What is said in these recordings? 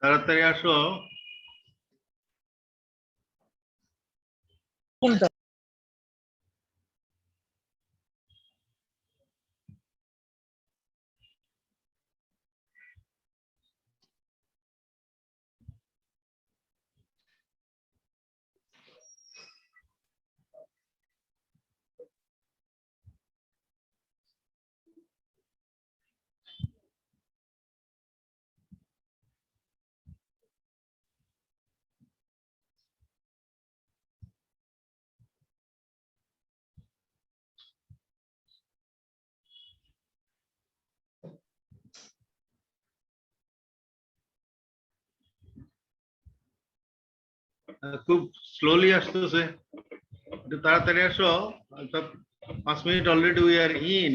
তাড়াতাড়ি আসো। কোনটা? খুব স্লোলি আসতেছে, একটু তাড়াতাড়ি আসো। 5 minute already we are in.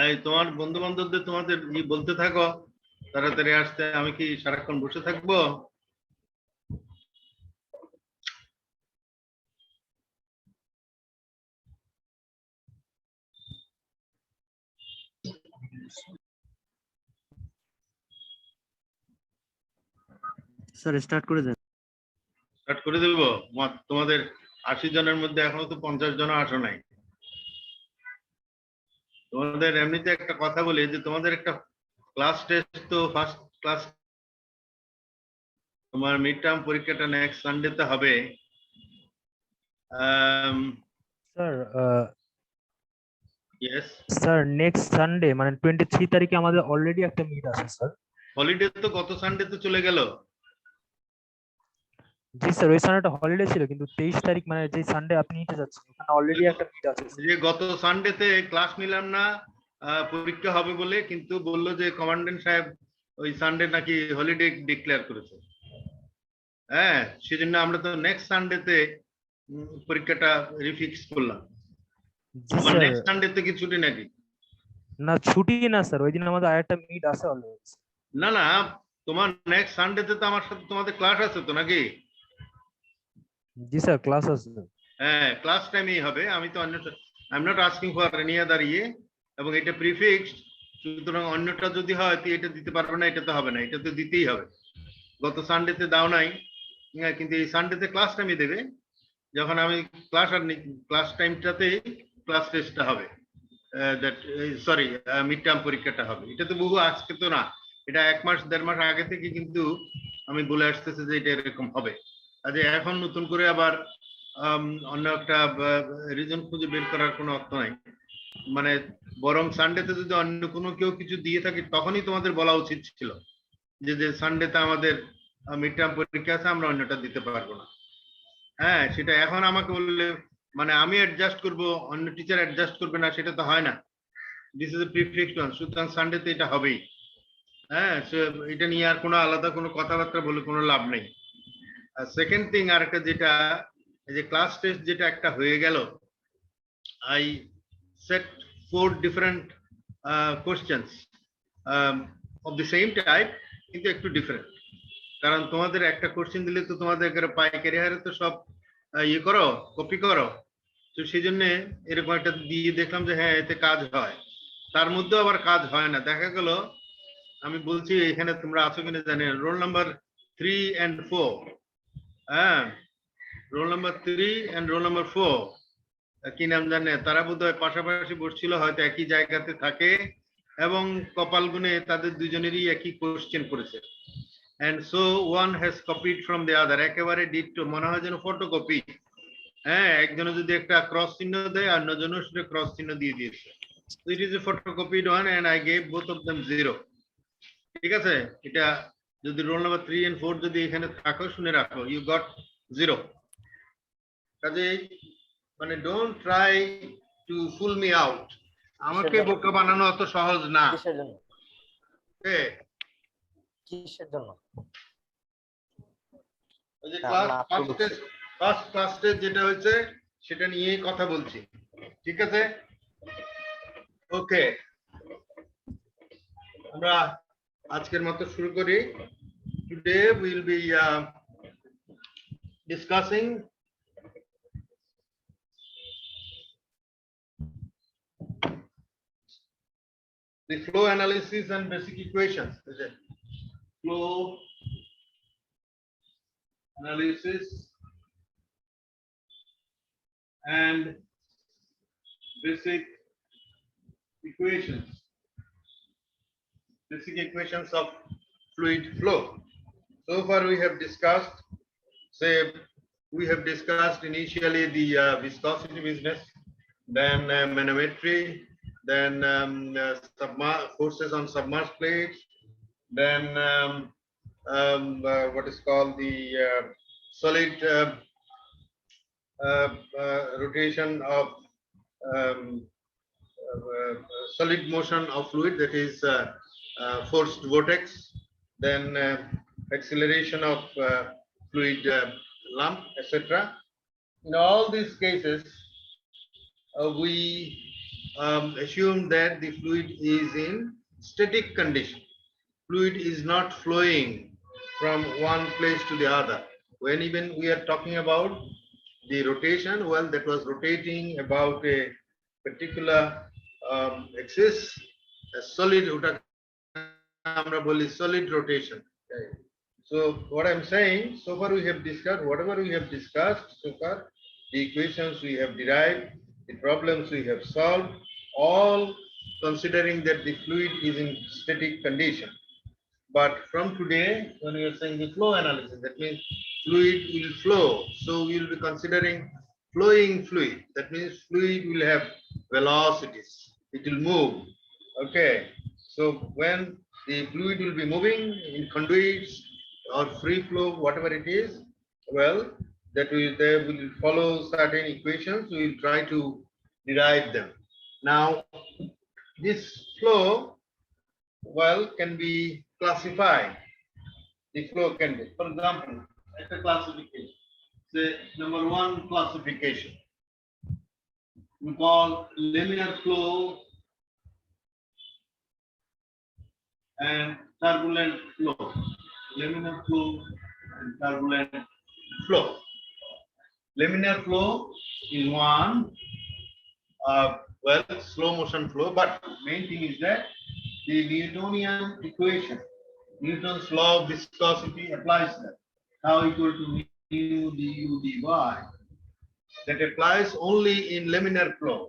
এই তোমার বন্ধু বান্ধবদের তোমাদের বলতে থাকো তাড়াতাড়ি আসতে। আমি কি সারাক্ষণ বসে থাকবো? স্যার স্টার্ট করে দেন। স্টার্ট করে দেবো। তোমাদের 80 জনের মধ্যে এখনো তো 50 জন আসো নাই। তোমাদের এমনিতে একটা কথা বলি যে তোমাদের একটা ক্লাস টেস্ট তো ফার্স্ট ক্লাস, তোমার মিড টার্ম পরীক্ষাটা নেক্সট সানডেতে হবে। Sir yes, sir next Sunday মানে 23 তারিখে আমাদের অলরেডি একটা মিট আছে স্যার। হলিডে তো গত সানডেতে চলে গেল। জি স্যার, ওই সানডেটা হলিডে ছিল, কিন্তু 23 তারিখ মানে যে সানডে আপনি নিতে যাচ্ছেন ওখানে অলরেডি একটা মিট আছে। যে গত সানডেতে ক্লাস নিলাম না পরীক্ষা হবে বলে, কিন্তু বললো যে কমান্ডেন্ট সাহেব ওই সানডে নাকি হলিডে ডিক্লেয়ার করেছে। হ্যাঁ, সেজন্য আমরা তো নেক্সট সানডেতে পরীক্ষাটা রিফিক্স করলাম। জি স্যার। নেক্সট সানডেতে কি ছুটি নাকি? না ছুটি না স্যার, ওই দিন আমাদের আরেকটা মিট আছে অলরেডি। না না, তোমার নেক্সট সানডেতে তো আমার সাথে তোমাদের ক্লাস আছে তো নাকি? জি স্যার ক্লাস আছে। হ্যাঁ, ক্লাস টাইমেই হবে। আমি তো অন্য, I am not asking for any other এবং এটা প্রিফিক্সড। সুতরাং অন্যটা যদি হয় তুই এটা দিতে পারবে না, এটা তো হবে না, এটা তো দিতেই হবে। গত সানডেতে দাও নাই, কিন্তু এই সানডেতে ক্লাস টাইমে দেবে। যখন আমি ক্লাস আর ক্লাস টাইমটাতে ক্লাস টেস্টটা হবে, সরি মিড টার্ম পরীক্ষাটা হবে। এটা তো বহু আজকে তো না, এটা 1 মাস 1.5 মাস আগে থেকে কিন্তু আমি বলে আসতেছি যে এটা এরকম হবে। কাজে এখন নতুন করে আবার অন্য একটা রিজন খুঁজে বের করার কোনো অর্থ নাই। মানে বরং সানডেতে যদি অন্য কোনো কেউ কিছু দিয়ে থাকে তখনই তোমাদের বলা উচিত ছিল যে সানডেতে আমাদের মিড টার্ম পরীক্ষা আছে, আমরা অন্যটা দিতে পারবো না। হ্যাঁ, সেটা এখন আমাকে বললে মানে আমি অ্যাডজাস্ট করব, অন্য টিচার অ্যাডজাস্ট করবে না, সেটা তো হয় না। দিস ইজ এ প্রিফিক্সড ওয়ান, সুতরাং সানডেতে এটা হবেই। হ্যাঁ, এটা নিয়ে আর কোনো আলাদা কোনো কথাবার্তা বলে কোনো লাভ নেই। আর সেকেন্ড থিং, আর একটা যেটা, এই যে ক্লাস টেস্ট যেটা একটা হয়ে গেল, I set 4 different questions of the same type, কিন্তু একটু ডিফারেন্ট। কারণ তোমাদের একটা কোশ্চেন দিলে তো তোমাদের পাইকারি হারে তো সব ইয়ে করো, কপি করো। তো সেই জন্য এরকম একটা দিয়ে দেখলাম যে হ্যাঁ এতে কাজ হয়, তার মধ্যেও আবার কাজ হয় না। দেখা গেল আমি বলছি এখানে তোমরা আছো কিনা জানি না, রোল নাম্বার 3 and 4, হ্যাঁ roll number 3 and roll number 4 কি নাম জানে, তারা বোধহয় পাশাপাশি বসছিল, হয়তো একই জায়গাতে থাকে এবং কপাল গুনে তাদের দুজনেরই একই কোশ্চেন করেছে। and so one has copied from the other, একেবারে ডিটটো, মনে হয় যেন ফটোকপি। হ্যাঁ, একজনে যদি একটা ক্রস চিহ্ন দেয় আর অন্যজনও সেটা ক্রস চিহ্ন দিয়ে দিয়েছে। So it is a photocopied one and I gave both of them 0. ঠিক আছে, এটা যদি রোল নাম্বার 3 and 4 যদি এখানে থাকো শুনে রাখো, you got 0। কাজে মানে don't try to full me out, আমাকে বোকা বানানো অত সহজ না। কিসের জন্য? ওকে, কিসের জন্য? ওই যে ফার্স্ট ক্লাস টেস্ট যেটা হয়েছে সেটা নিয়েই কথা বলছি, ঠিক আছে? ওকে, আমরা আজকের মতো শুরু করি। Today will be discussing the flow analysis and basic equations. Flow analysis and basic equations. Basic equations of fluid flow. So far we have discussed, we have discussed initially the viscosity business, then manometry, then forces on submerged plates, then what is called the solid rotation of solid motion of fluid, that is forced vortex, then acceleration of fluid lump, etc. In all these cases, we assume that the fluid is in static condition. Fluid is not flowing from one place to the other. When even we are talking about the rotation, well, that was rotating about a particular axis, a solid solid rotation. Okay. So what I'm saying, so far we have discussed whatever we have discussed so far, the equations we have derived, the problems we have solved, all considering that the fluid is in static condition. But from today, when we are saying the flow analysis, that means fluid will flow. So we will be considering flowing fluid. That means fluid will have velocities. It will move. Okay. So when the fluid will be moving in conduits or free flow, whatever it is, well, that they will follow certain equations. We will try to derive them. Now, this flow, well, can be classified. The flow can be, for example, at a classification. Say number 1 classification, we call linear flow and turbulent flow. Laminar flow and turbulent flow. Laminar flow is one, well, slow motion flow, but main thing is that the Newtonian equation, Newton's law of viscosity applies that. Tau equal to mu du dy. That applies only in laminar flow,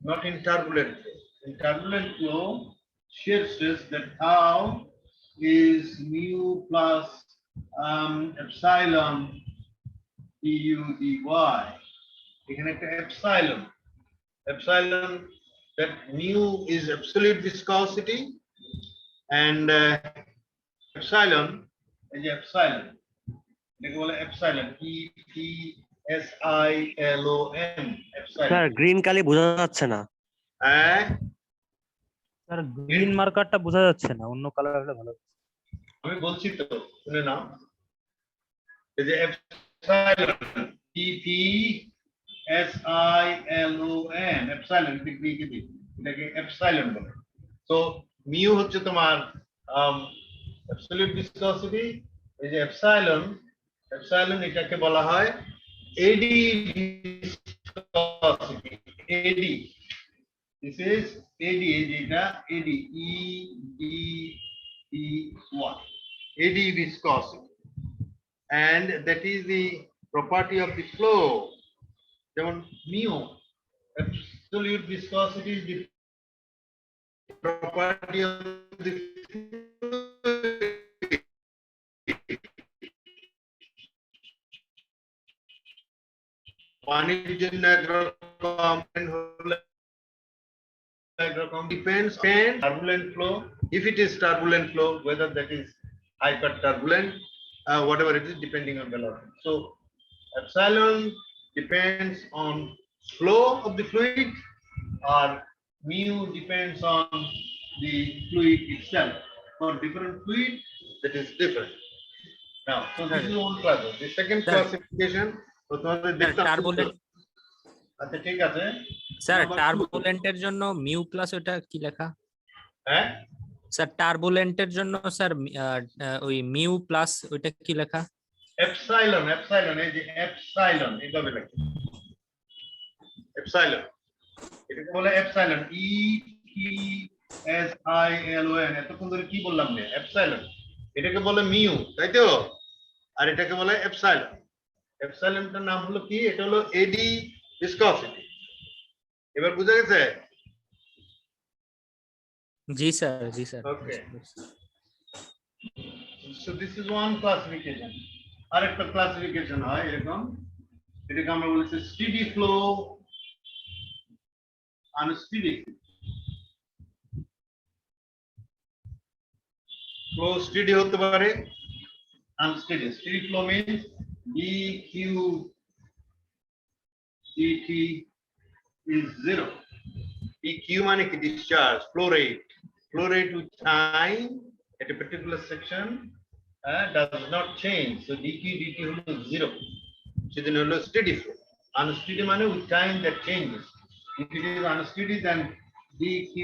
not in turbulent flow. In turbulent flow, shear stress, that tau is mu plus epsilon du dy. এখানে একটা epsilon, that mu is absolute viscosity and epsilon is epsilon. এটাকে বলে epsilon, EPSILON, epsilon. Sir green কালি বোঝা যাচ্ছে না। হ্যাঁ sir green মার্কারটা বোঝা যাচ্ছে না, অন্য কালার হলে ভালো হতো। আমি বলছি তো, শুনে নাও। এই যে epsilon, EPSILON, epsilon, এটাকে epsilon বলে। তো মিউ হচ্ছে তোমার absolute viscosity এই যে এপসাইলন, এপসাইলন এটাকে বলা হয় এডি viscosity, eddy. This is AD, এটা AD, EDE1, AD viscosity, and that is the property of the flow. যেমন mu, absolute viscosity is the property of the fluid. পানির জন্য একরকম হলে depends on turbulent flow. If it is turbulent flow, whether that is hyper turbulent, whatever it is, depending on velocity. So epsilon depends on flow of the fluid, or mu depends on the fluid itself. For different fluid, that is different. Now, so this is one class. The second Sir. classification. turbulent আচ্ছা ঠিক আছে। Sir Number two. টার্বুলেন্টের জন্য mu plus ওটা কি লেখা? হ্যাঁ, sir টার্বুলেন্টের জন্য sir ওই মিউ প্লাস ওইটা কি লেখা? এপসাইলন, এপসাইলন, এই যে এপসাইলন এইভাবে লেখে। এপসাইলন এটাকে বলে এপসাইলন, EPSILON। এতক্ষণ ধরে কি বললাম না? এপসাইলন এটাকে বলে মিউ, তাই তো? আর এটাকে বলে এপসাইলন। এপসাইলনটার নাম হলো কি? এটা হলো এডি viscosity। এবার বুঝা গেছে? জি স্যার, জি sir. Okay. So this is one classification. আরেকটা ক্লাসিফিকেশন হয় এরকম, এটাকে আমরা বলছি steady flow, unsteady flow. Steady হতে পারে, unsteady. Steady flow means dq dt is 0. dq মানে কি? discharge, flow rate, flow rate with time at a particular section does not change. So dq dt হলো 0, সেদিন হলো steady flow। unsteady মানে with time that changes. If it is unsteady, then dq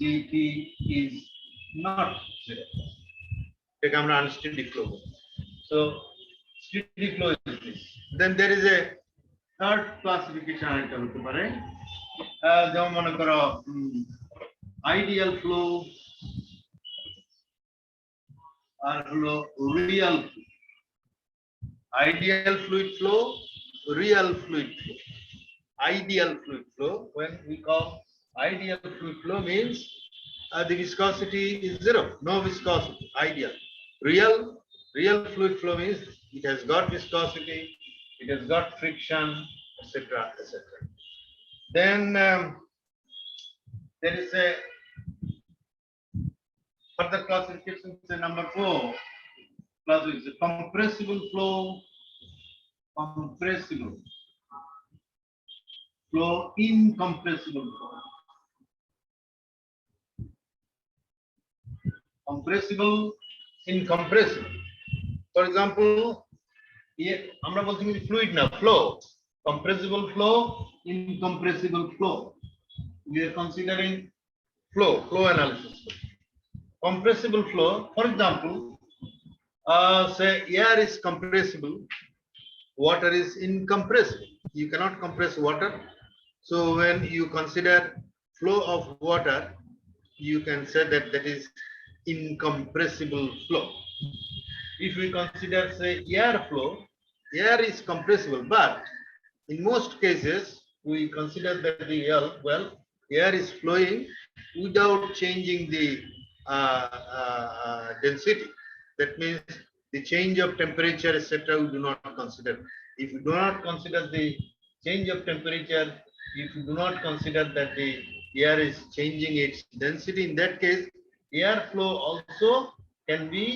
dt is not 0, এটাকে আমরা unsteady flow বলি। So steady flow is this. Then there is a third classification আরেকটা হতে পারে, যেমন মনে করো আইডিয়াল ফ্লো আর হলো real. Ideal fluid flow, real fluid flow. Ideal fluid flow, when we call ideal fluid flow, means the viscosity is 0, no viscosity, ideal. Real fluid flow means it has got viscosity, it has got friction, etc., etc. Then there is a further classification, say number 4 class is a compressible flow, compressible flow, incompressible flow. Compressible, incompressible. For example, here আমরা বলছি কি fluid না, flow. Compressible flow, incompressible flow. We are considering flow analysis. Compressible flow, for example, say air is compressible, water is incompressible. You cannot compress water. So when you consider flow of water, you can say that that is incompressible flow. If we consider, say, air flow, air is compressible, but in most cases we consider that the air is flowing without changing the density. That means the change of temperature, etc., we do not consider. If you do not consider the change of temperature, if you do not consider that the air is changing its density, in that case, air flow also can be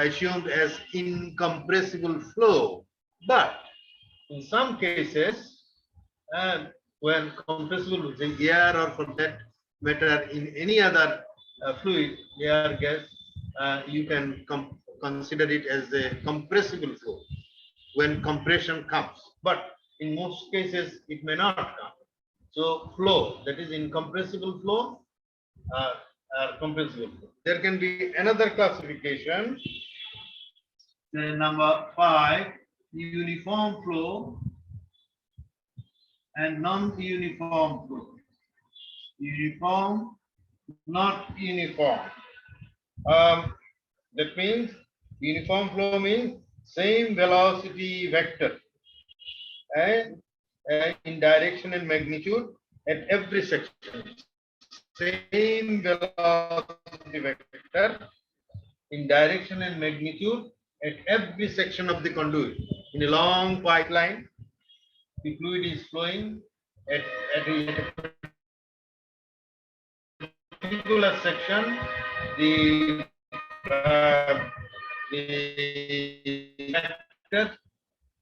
assumed as incompressible flow. But in some cases, when compressible, the air, or for that matter in any other fluid, air, gas, you can consider it as a compressible flow when compression comes, but in most cases it may not come. So flow, that is incompressible flow, compressible flow. There can be another classification Then number 5, uniform flow and non-uniform flow. Uniform, not uniform. That means uniform flow means same velocity vector and in direction and magnitude at every section. Same velocity vector in direction and magnitude at every section of the conduit. In a long pipeline, the fluid is flowing at a particular section. The vector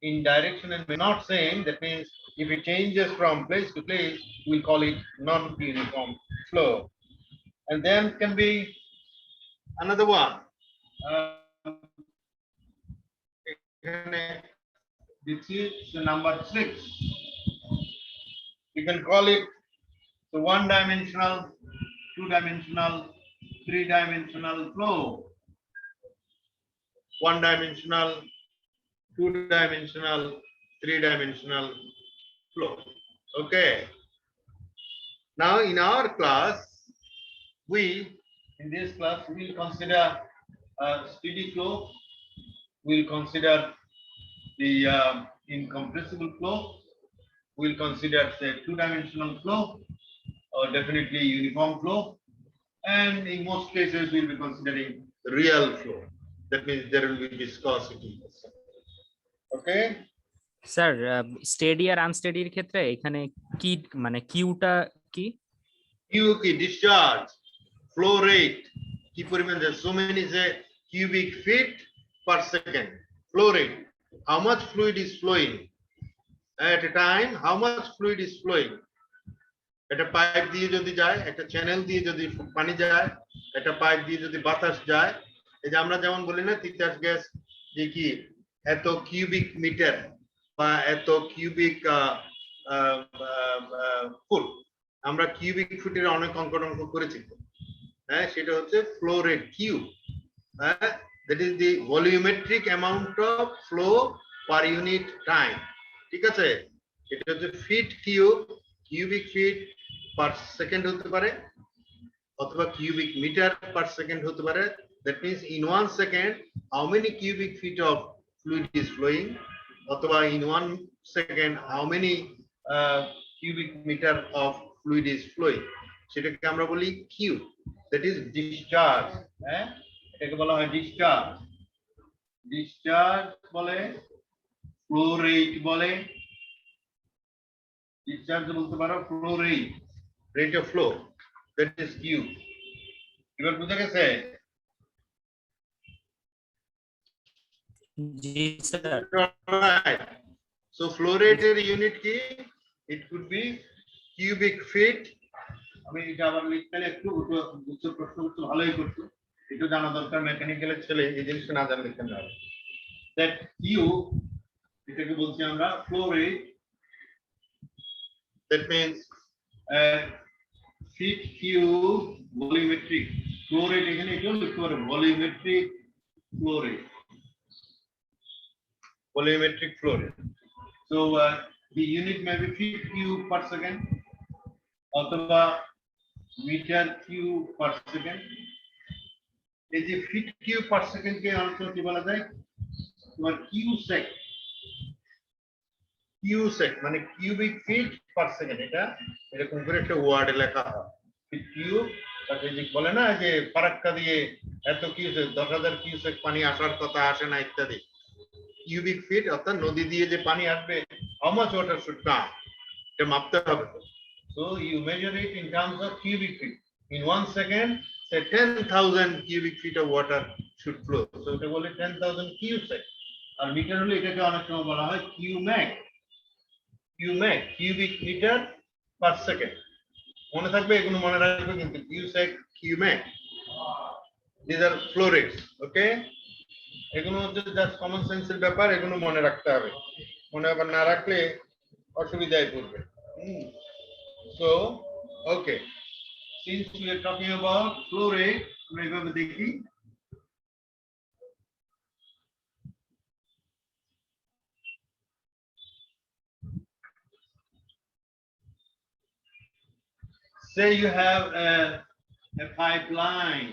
in direction and not same. That means if it changes from place to place, we'll call it non-uniform flow. And then can be another one. This is number 6. You can call it the one-dimensional, two-dimensional, three-dimensional flow. One-dimensional, two-dimensional, three-dimensional flow. Okay. Now in our class, in this class, we will consider steady flow. We'll consider the incompressible flow. We'll consider say two-dimensional flow or definitely uniform flow. And in most cases, we'll be considering real flow. That means there will be viscosity. Okay. Sir steady আর আনস্টেডির ক্ষেত্রে এখানে কি মানে কিউটা কি? Q কি discharge, flow rate, কি পরিমাণ so many say cubic feet per second. Flow rate, how much fluid is flowing at a time, how much fluid is flowing. একটা পাইপ দিয়ে যদি যায়, একটা চ্যানেল দিয়ে যদি পানি যায়, একটা পাইপ দিয়ে যদি বাতাস যায়, এই যে আমরা যেমন বলি না তিতাস গ্যাস যে কি এত কিউবিক মিটার বা এত কিউবিক ফুট, আমরা কিউবিক ফুটের অনেক অঙ্ক করেছি। হ্যাঁ, সেটা হচ্ছে ফ্লো রেট কিউ। হ্যাঁ, that is the volumetric amount of flow per unit time. ঠিক আছে, এটা হচ্ছে fit cube, cubic feet per second হতে পারে অথবা কিউবিক মিটার পার সেকেন্ড হতে পারে। That means in 1 second how many cubic feet of fluid is flowing, অথবা in 1 second how many cubic meter of fluid is flowing, সেটাকে আমরা বলি Q. That is discharge. হ্যাঁ, এটাকে বলা হয় discharge। discharge বলে, flow rate বলে, discharge বলতে পারো, flow rate, rate of flow, that is Q. এবার বুঝা গেছে? জি sir. Right. So flow rate এর unit কি? It could be cubic feet. আমি এটা আবার লিখতে একটু উত্তর প্রশ্ন উত্তর ভালোই করছো, এটা জানা দরকার। মেকানিক্যালের ছেলে এই জিনিসটা না জানলে কেন হবে। That Q, এটাকে বলছি আমরা flow rate. That means feet cube volumetric flow rate, এখানে এটাও লিখতে পারো volumetric flow rate. Volumetric flow rate. So the unit may be feet cube per second অথবা মিটার কিউব per second. এই যে ফিট কিউব per second কে অনেক সময় কি বলা যায়, তোমার কিউসেক। কিউসেক মানে কিউবিক ফিট পার সেকেন্ড। এটা এরকম করে একটা ওয়ার্ডে লেখা হয় ফিট কিউব। তাকে যে বলে না যে ফারাক্কা দিয়ে এত কিউসেক, 10,000 কিউসেক পানি আসার কথা আসে না ইত্যাদি। কিউবিক ফিট অর্থাৎ নদী দিয়ে যে পানি আসবে, how much water should come, এটা মাপতে হবে। So you measure it in terms of cubic feet. In 1 second say 10,000 cubic feet of water should flow. So এটা বলে 10,000 কিউসেক। আর মিটার হলে এটাকে অনেক সময় বলা হয় cumec. Cumec, cubic metre per second. মনে থাকবে, এগুলো মনে রাখবে কিন্তু, cusec, cumec, this are flow rates. Okay, এগুলো হচ্ছে জাস্ট কমন সেন্সের ব্যাপার, এগুলো মনে রাখতে হবে। মনে আবার না রাখলে অসুবিধায় পড়বে। So okay, since we are talking about flow rate, আমরা এভাবে দেখি। say you have a pipeline.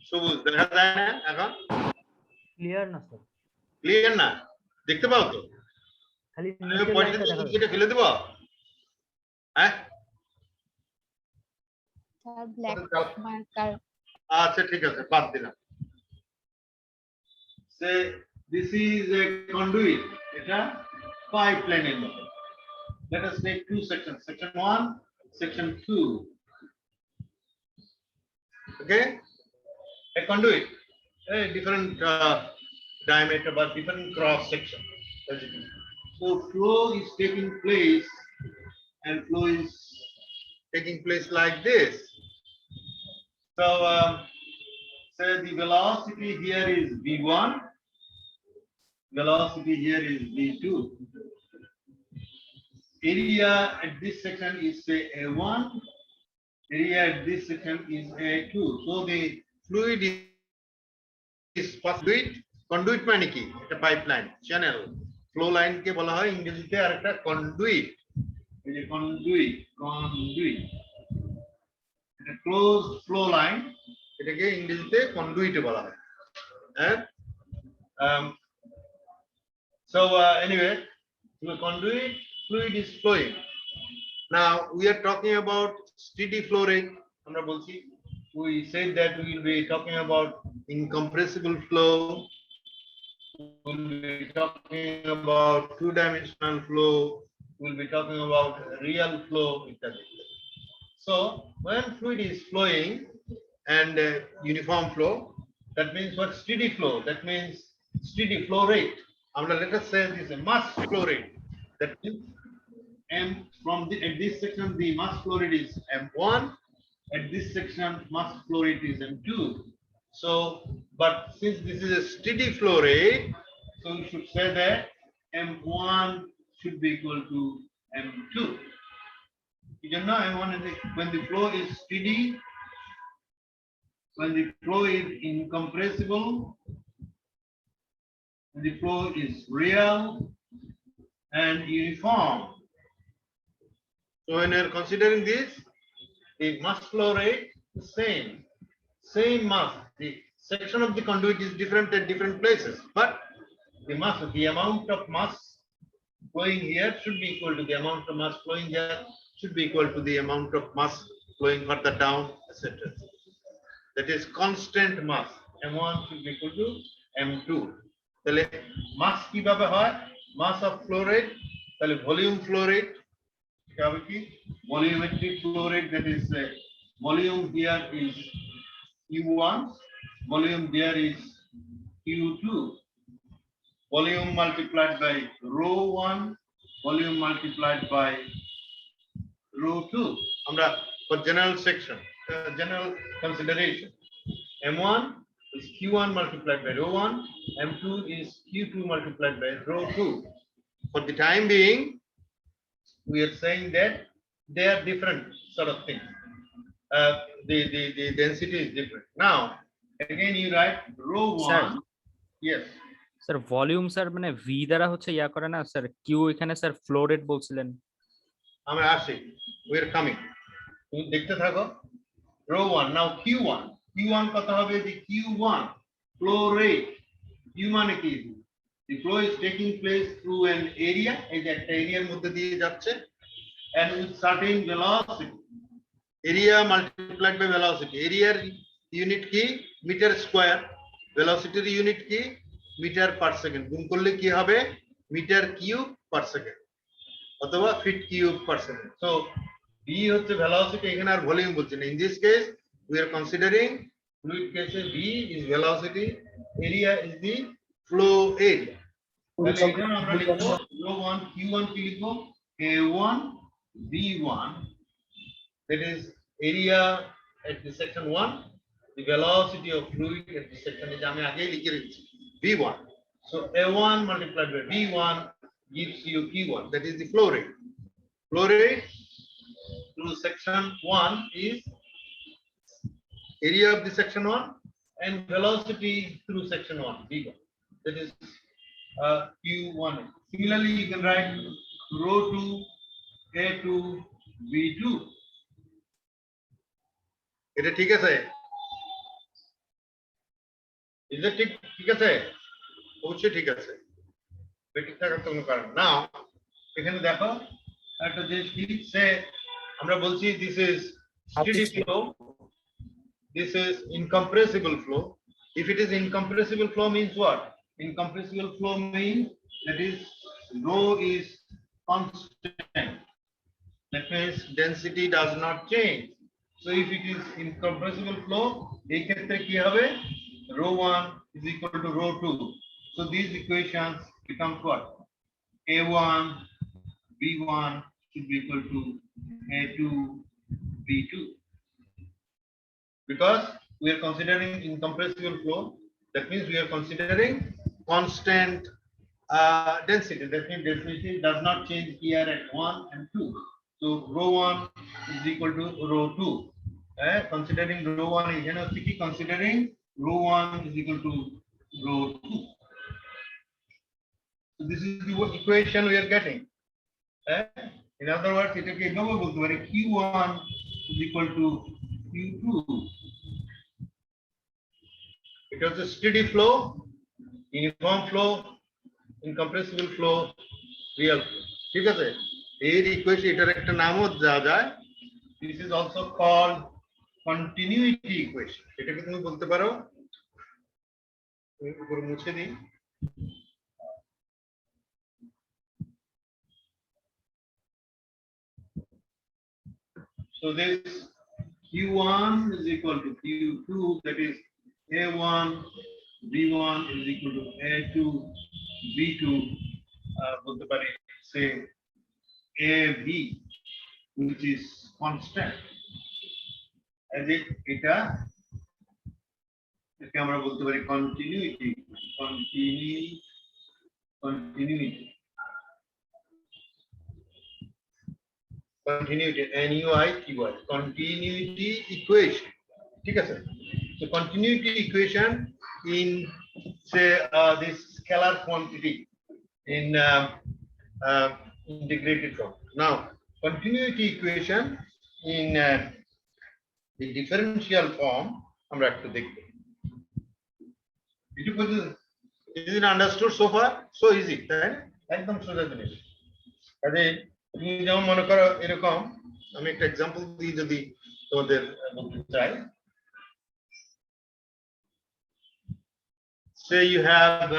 সবুজ দেখা যায় না এখন? ক্লিয়ার না স্যার, ক্লিয়ার না? দেখতে পাও তো? খালি আমি নিচের পয়েন্টে লাইনটা দেখা এটা ফেলে দেবো? হ্যাঁ? স্যার ব্ল্যাক মার্কার আচ্ছা ঠিক আছে, বাদ দিলাম। Say this is a conduit. এটা pipeline এর মতো। Let us take two sections, section 1, section 2. Okay? A conduit, a different diameter but different cross section. As you can see. So flow is taking place and flow is taking place like this. So say the velocity here is v1, velocity here is v2. Area at this section is say a1, area at this section is a2. So the fluid is fluid, conduit মানে কি? এটা pipeline, channel, flow line কে বলা হয় ইংরেজিতে আর একটা conduit. এই যে conduit, এটা ক্লোজ ফ্লো লাইন, এটাকে ইংরেজিতে কন্ডুইট বলা হয়। হ্যাঁ? So anyway, the conduit fluid is flowing. Now we are talking about steady flow rate. আমরা বলছি, we said that we will be talking about incompressible flow. We'll be talking about two-dimensional flow. We'll be talking about real flow, etc. So when fluid is flowing and uniform flow, that means what? Steady flow. That means steady flow rate. Let us say this is a mass flow rate. That means M from at this section the mass flow rate is M1. At this section mass flow rate is M2. So, but since this is a steady flow rate, so we should say that M1 should be equal to M2. You know, M1 is when the flow is steady, when the flow is incompressible, when the flow is real and uniform. So when you are considering this, the mass flow rate is same mass. The section of the conduit is different at different places, but the mass, the amount of mass flowing here should be equal to the amount of mass flowing here should be equal to the amount of mass flowing further down, etc. That is constant mass. M1 should be equal to M2. তাহলে mass কিভাবে হয়? Mass of flow rate, তাহলে volume flow rate, volumetric flow rate, that is volume here is Q1, volume there is Q2, volume multiplied by rho 1, volume multiplied by rho 2. আমরা for general section, general consideration, M1 is Q1 multiplied by rho 1, M2 is Q2 multiplied by rho 2. For the time being, we are saying that they are different sort of things. The density is different. Now, again you write rho 1. Sir. Yes. Sir volume sir মানে V দ্বারা হচ্ছে ইয়া করে না sir, Q এখানে sir flow rate বলছিলেন। আমরা আসি, we are coming. তুমি দেখতে থাকো। রো 1, now Q1 কত হবে? the Q1 flow rate. Q মানে কি? The flow is taking place through an area, এই যে একটা এরিয়ার মধ্যে দিয়ে যাচ্ছে, and with certain velocity. Area multiplied by velocity. Areaর ইউনিট কি? Metre square. ভেলোসিটির ইউনিট কি? Metre per second. গুণ করলে কি হবে? মিটার কিউব পার সেকেন্ড অথবা feet cube per second. So v হচ্ছে ভেলোসিটি, এখানে আর ভলিউম বলছি না। In this case we are considering fluid case v is velocity, area is the flow area. তাহলে এখানে আমরা লিখব rho 1 q1 কি লিখব? a1 v1, that is area at the section 1, the velocity of fluid at the section is আমি আগেই লিখে রেখেছি v1. So a1 multiplied by v1 gives you q1, that is the flow rate. Flow rate through section 1 is area of the section 1 and velocity through section 1 v1, that is q1. Similarly you can write rho 2 a2 V2 এটা ঠিক আছে? এটা ঠিক আছে? অবশ্যই ঠিক আছে। ঠিক থাকার তো কোনো কারণ না। এখানে দেখো একটা জিনিস কি সে আমরা বলছি this is steady flow, this is incompressible flow. If it is incompressible flow means what? Incompressible flow means that is rho is constant. That means density does not change. So if it is incompressible flow, এই ক্ষেত্রে কি হবে? Rho1 is equal to rho2. So these equations become what? A1 B1 should be equal to A2 B2. Because we are considering incompressible flow, that means we are considering constant density. That means density does not change here at 1 and 2. So rho1 is equal to rho2. Considering rho1, considering rho1 is equal to rho2. So this is the equation we are getting. In other words, it is Q1 is equal to Q2. It was a steady flow, uniform flow, incompressible flow, real flow. ঠিক আছে? এর equation এটার একটা নামও দেওয়া যায়। This is also called continuity equation. এটাকে তুমি বলতে পারো, উপরে মুছে দিই। So this Q1 is equal to Q2, that is A1 B1 is equal to A2 B2, বলতে পারি say AB, which is constant. As it এটাকে আমরা বলতে পারি continuity, continuity, NUITY, continuity equation. ঠিক আছে? So continuity equation in say this scalar quantity in integrated form. Now continuity equation in the differential form আমরা একটু দেখব। Is it understood so far? So easy, তাই একদম সোজা জিনিস। কাজে তুমি যেমন মনে করো এরকম, আমি একটা এক্সাম্পল দিই যদি তোমাদের বলতে চাই। Say you have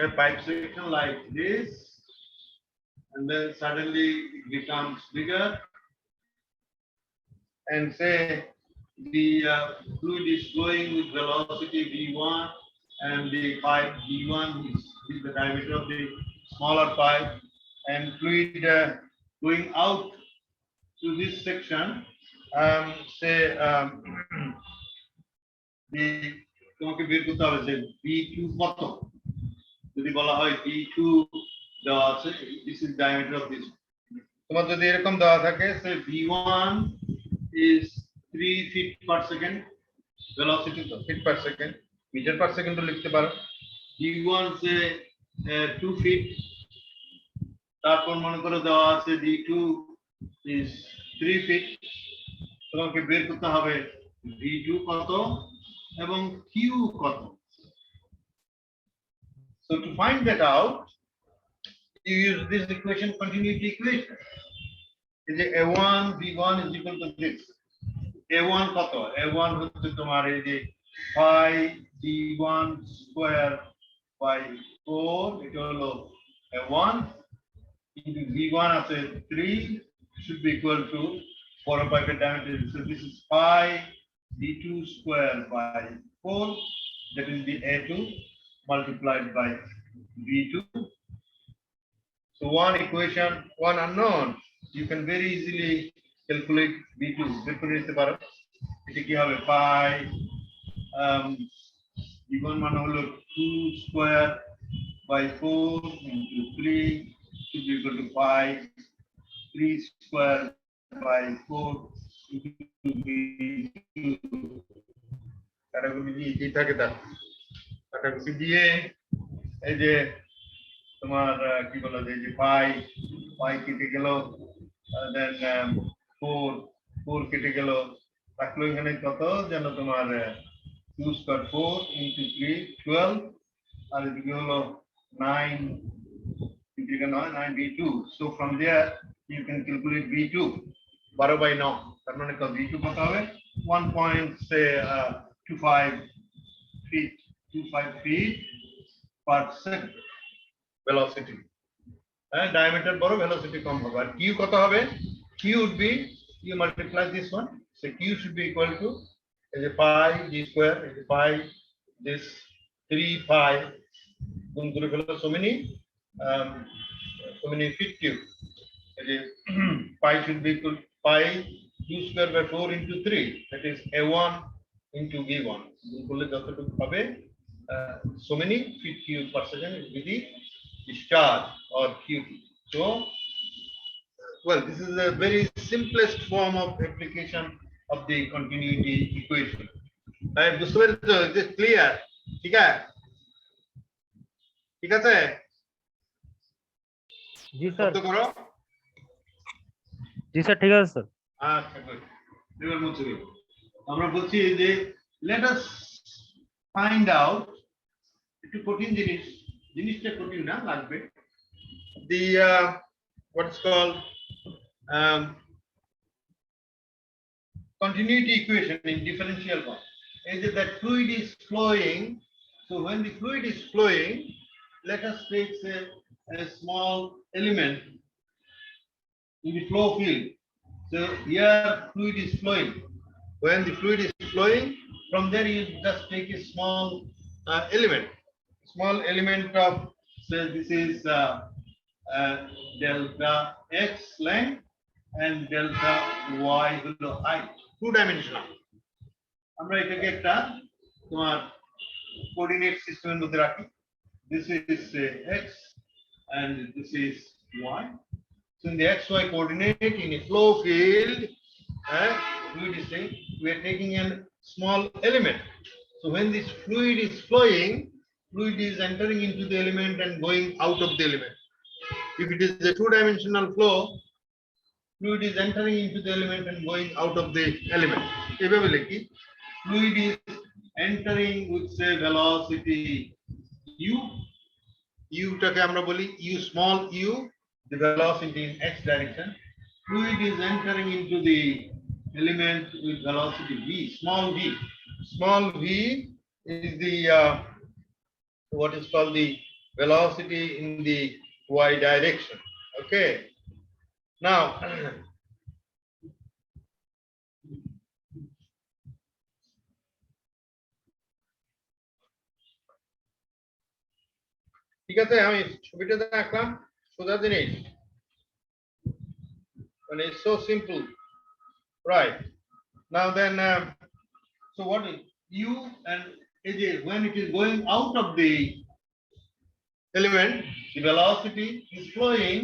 a pipe section like this, and then suddenly it becomes bigger, and say the fluid is flowing with velocity v1, and the pipe v1 is the diameter of the smaller pipe, and fluid going out to this section, say the তোমাকে বের করতে হবে যে V2 কত। যদি বলা হয় V2 দেওয়া আছে, this is diameter of this, তোমার যদি এরকম দেওয়া থাকে সে V1 is 3 feet per second, velocity তো feet per second, meter per second লিখতে পারো। V1 সে 2 feet, তারপর মনে করে দেওয়া আছে V2 is 3 feet, তোমাকে বের করতে হবে V2 কত এবং Q কত। So to find that out, you use this equation, continuity equation. Is A1 V1 is equal to this. A1 কত? A1 হচ্ছে তোমার এই যে 5 D1 square by 4, এটা হলো A1 into V1 আছে 3, should be equal to 4 of pipe diameter. So this is 5 D2 square by 4, that is the A2 multiplied by V2. So one equation, one unknown, you can very easily calculate V2. বের করে নিতে পারো। এটা কি হবে 5 V1 মানে হলো 2 square by 4 into 3 should be equal to 5 3 square by 4 into V2. কাটাকুটি দিয়ে কি থাকে তা কাটাকুটি দিয়ে এই যে তোমার কি বলা যায় যে পাই পাই কেটে গেল, দেন 4 কেটে গেল, থাকলো এখানে কত যেন তোমার 2 স্কয়ার 4 ইনটু 3 12, আর এদিকে হলো 9 এদিকে 9 b2. So from there you can calculate b2 12/9, তার মানে কত b2 কত হবে 1.25 feet per second velocity, and diameter বড়, velocity কম হবে। আর q কত হবে, q would be, you multiply this one, so q should be equal to is a pi d square, is a pi this 3 pi গুণ করে ফেলো so many feet cube, is a pi should be equal pi q square by 4 into 3, that is a1 into v1 গুণ করলে যতটুকু হবে so many feet cube per second will be the discharge or q. So well, this is a very simplest form of application of the continuity equation. বুঝতে পেরেছো? Is it clear? ঠিক আছে, ঠিক আছে, জি স্যার, শব্দ করো। জি স্যার, ঠিক আছে স্যার। আচ্ছা good. এবার বলছি আমরা বলছি যে let us find out, একটু কঠিন জিনিসটা কঠিন না লাগবে, the what's called continuity equation in differential form. Is it that fluid is flowing? So when the fluid is flowing, let us take say a small element in the flow field. So here fluid is flowing. When the fluid is flowing, from there you just take a small element of, say this is delta x length and delta y হলো height, 2 dimensional. আমরা এটাকে একটা তোমার coordinate সিস্টেমের মধ্যে রাখি, this is x and this is y. So in the xy coordinate in a flow field, fluid is saying we are taking a small element. So when this fluid is flowing, fluid is entering into the element and going out of the element. If it is a 2-dimensional flow, fluid is entering into the element and going out of the element. এভাবে লিখি, fluid is entering with say velocity u টাকে আমরা বলি u small u, the velocity in x direction. Fluid is entering into the element with velocity v, small v. Small v is the what is called the velocity in the y direction. Okay. Now ঠিক আছে, আমি ছবিটা দেখালাম, সোজা জিনিস, মানে it's so simple, right? Now then so what is u, and when it is going out of the element, the velocity is flowing.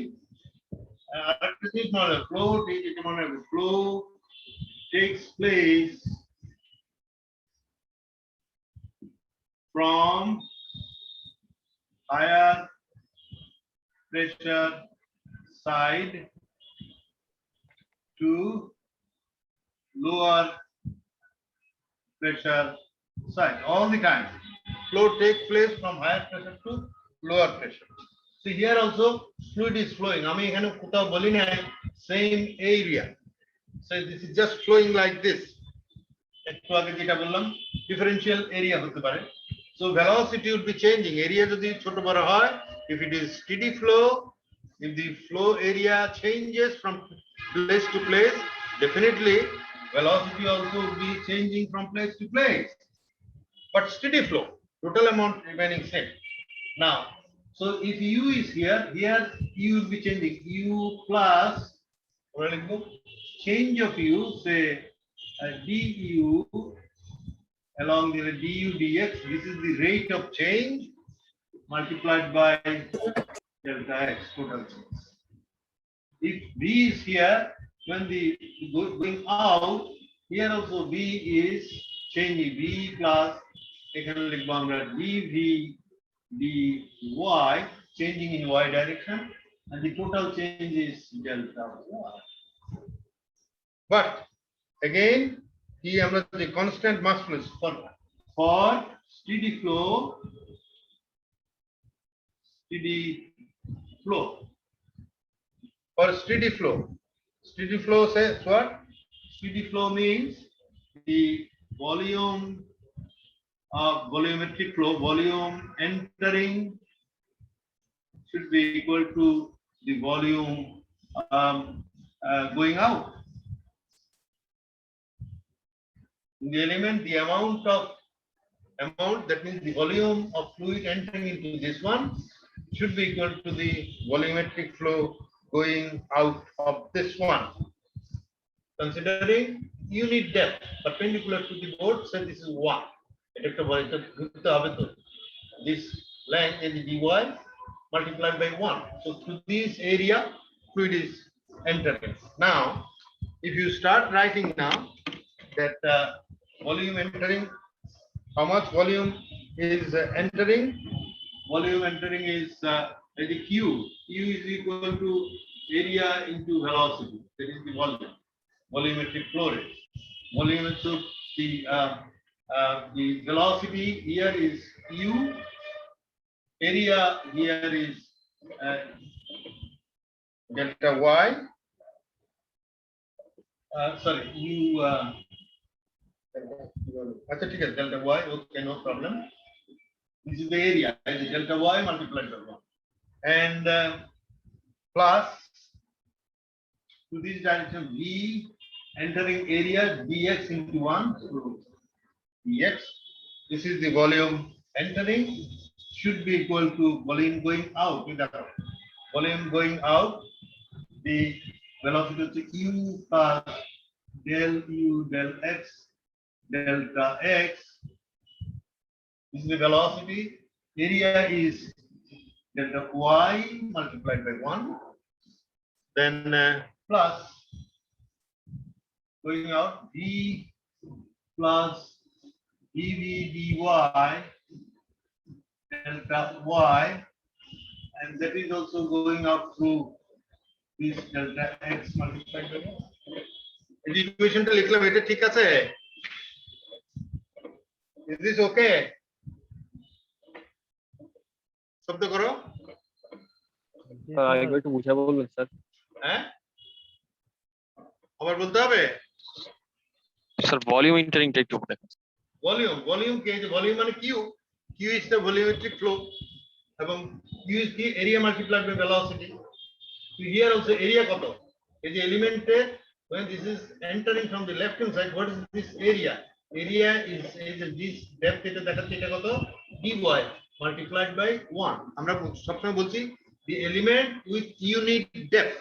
This is not a flow takes place from higher pressure side to lower pressure side. All the time flow takes place from higher pressure to lower pressure. So here also fluid is flowing. আমি এখানে কোথাও বলি না same area. So this is just flowing like this. একটু আগে যেটা বললাম differential area হতে পারে. So velocity would be changing. Area যদি ছোট বড় হয়, if it is steady flow, if the flow area changes from place to place, definitely velocity also would be changing from place to place. But steady flow, total amount remaining same. Now, so if u is here u will be changing, u plus change of u, say du along the du dx. This is the rate of change multiplied by delta x, total change. If v is here, when the going out, here also v is changing, v plus এখানে লিখবো আমরা dv dy changing in y direction, and the total change is delta y. But again, he has the constant mass flow for steady flow. For steady flow says what? Steady flow means the volume of volumetric flow, volume entering should be equal to the volume going out. In the element, the amount that means the volume of fluid entering into this one should be equal to the volumetric flow going out of this one. Considering unit depth perpendicular to the board, so this is 1. This length is dy multiplied by 1. So through this area, fluid is entering. Now, if you start writing now that volume entering, how much volume is entering? Volume entering is the Q. Q is equal to area into velocity. That is the volume. Volumetric flow rate. Volume, so the velocity here is U. Area here is delta Y. Sorry, U. Delta Y. Okay, no problem. This is the area. Is delta Y multiplied by 1, and plus to this direction V entering area dx into 1. So dx. This is the volume entering should be equal to volume going out. Volume going out, the velocity is U plus del U del x delta x. This is the velocity. Area is delta y multiplied by 1. Then plus going out v plus dv dy delta y, and that is also going out through this delta x multiplied by 1. এই ইকুয়েশনটা লিখলাম, এটা ঠিক আছে? Is this okay? শব্দ করো। একবার একটু বুঝা বলবেন স্যার। হ্যাঁ, আবার বলতে হবে স্যার ভলিউম এন্টারিংটা একটু দেখুন। ভলিউম কে, যে ভলিউম মানে Q is the volumetric flow, এবং কিউ ইজ কি এরিয়া মাল্টিপ্লাইড বাই ভেলোসিটি। তো হিয়ার অলসো এরিয়া কত? এই যে এলিমেন্টে when this is entering from the left hand side, what is this area? Area is this depth, এটা দেখাচ্ছে, এটা কত? dy multiplied by 1. আমরা সবসময় বলছি the element with unit depth,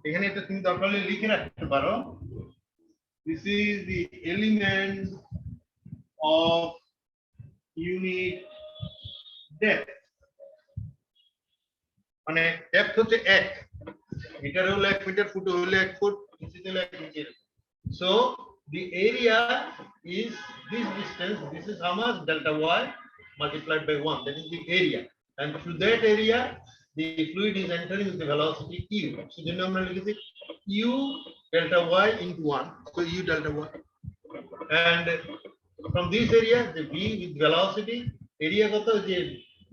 এখানে এটা তুমি দরকার হলে লিখে রাখতে পারো, this is the element of unit depth, মানে depth হচ্ছে 1 মিটার হলো 1 মিটার, ফুট হলো 1 foot, this is like meter. So the area is this distance. This is how much? Delta y multiplied by 1. That is the area, and through that area the fluid is entering with the velocity u. So the number is u delta y into 1. So u delta y, and from this area the v with velocity area koto je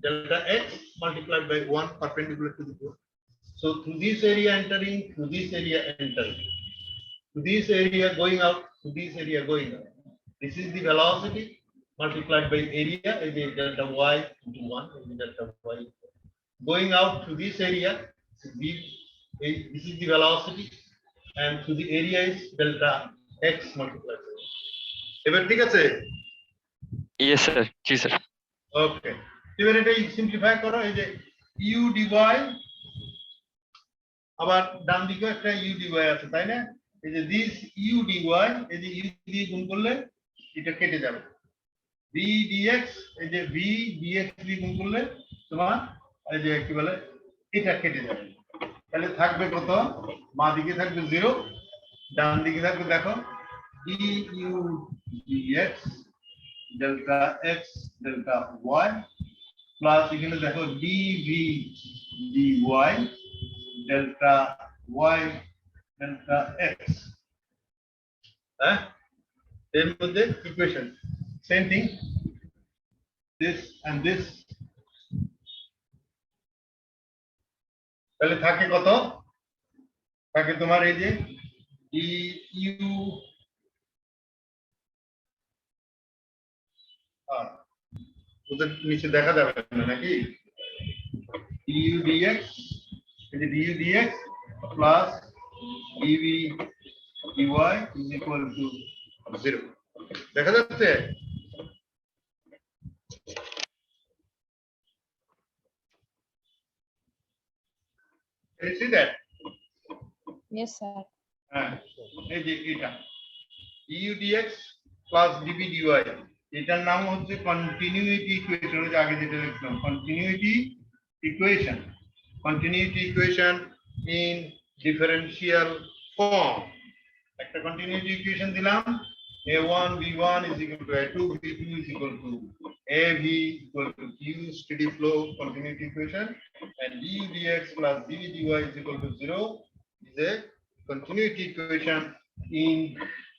delta x multiplied by 1 perpendicular to the board. So through this area entering, through this area entering, to this area going out, to this area going out. This is the velocity multiplied by area, is delta y into 1, is delta y. Going out to this area, this is the velocity, and to the area is delta x multiplied by 1. এবার ঠিক আছে? Yes sir, জি sir. ওকে, এবার এটা simplify করো, এই যে u dy, আবার ডান দিকে একটা u dy আছে, তাই না? এই যে দিস u dy, এই যে u দিয়ে গুণ করলে এটা কেটে যাবে, v dx, এই যে v dx দিয়ে গুণ করলে তোমার এই যে কি বলে এটা কেটে যাবে, তাহলে থাকবে কত? বাঁ দিকে থাকবে 0, ডান দিকে থাকবে দেখো du dx delta x delta y plus এখানে দেখো dv dy delta y delta x, হ্যাঁ এর মধ্যে equation same thing, this and this, তাহলে থাকে কত, থাকে তোমার এই যে du ওদের নিচে দেখা যাবে না নাকি, du dx, এই যে du dx plus dv dy is equal to 0, দেখা যাচ্ছে? Can you see that? Yes, sir. হ্যাঁ এই যে এটা du dx plus dv dy, এটার নাম হচ্ছে কন্টিনিউইটি ইকুয়েশন, ওই যে আগে যেটা লিখলাম continuity equation, continuity equation in differential form. একটা কন্টিনিউইটি ইকুয়েশন দিলাম, a1 v1 is equal to a2 v2 is equal to av equal to q, steady flow continuity equation, and du dx plus dv dy is equal to 0 is a continuity equation in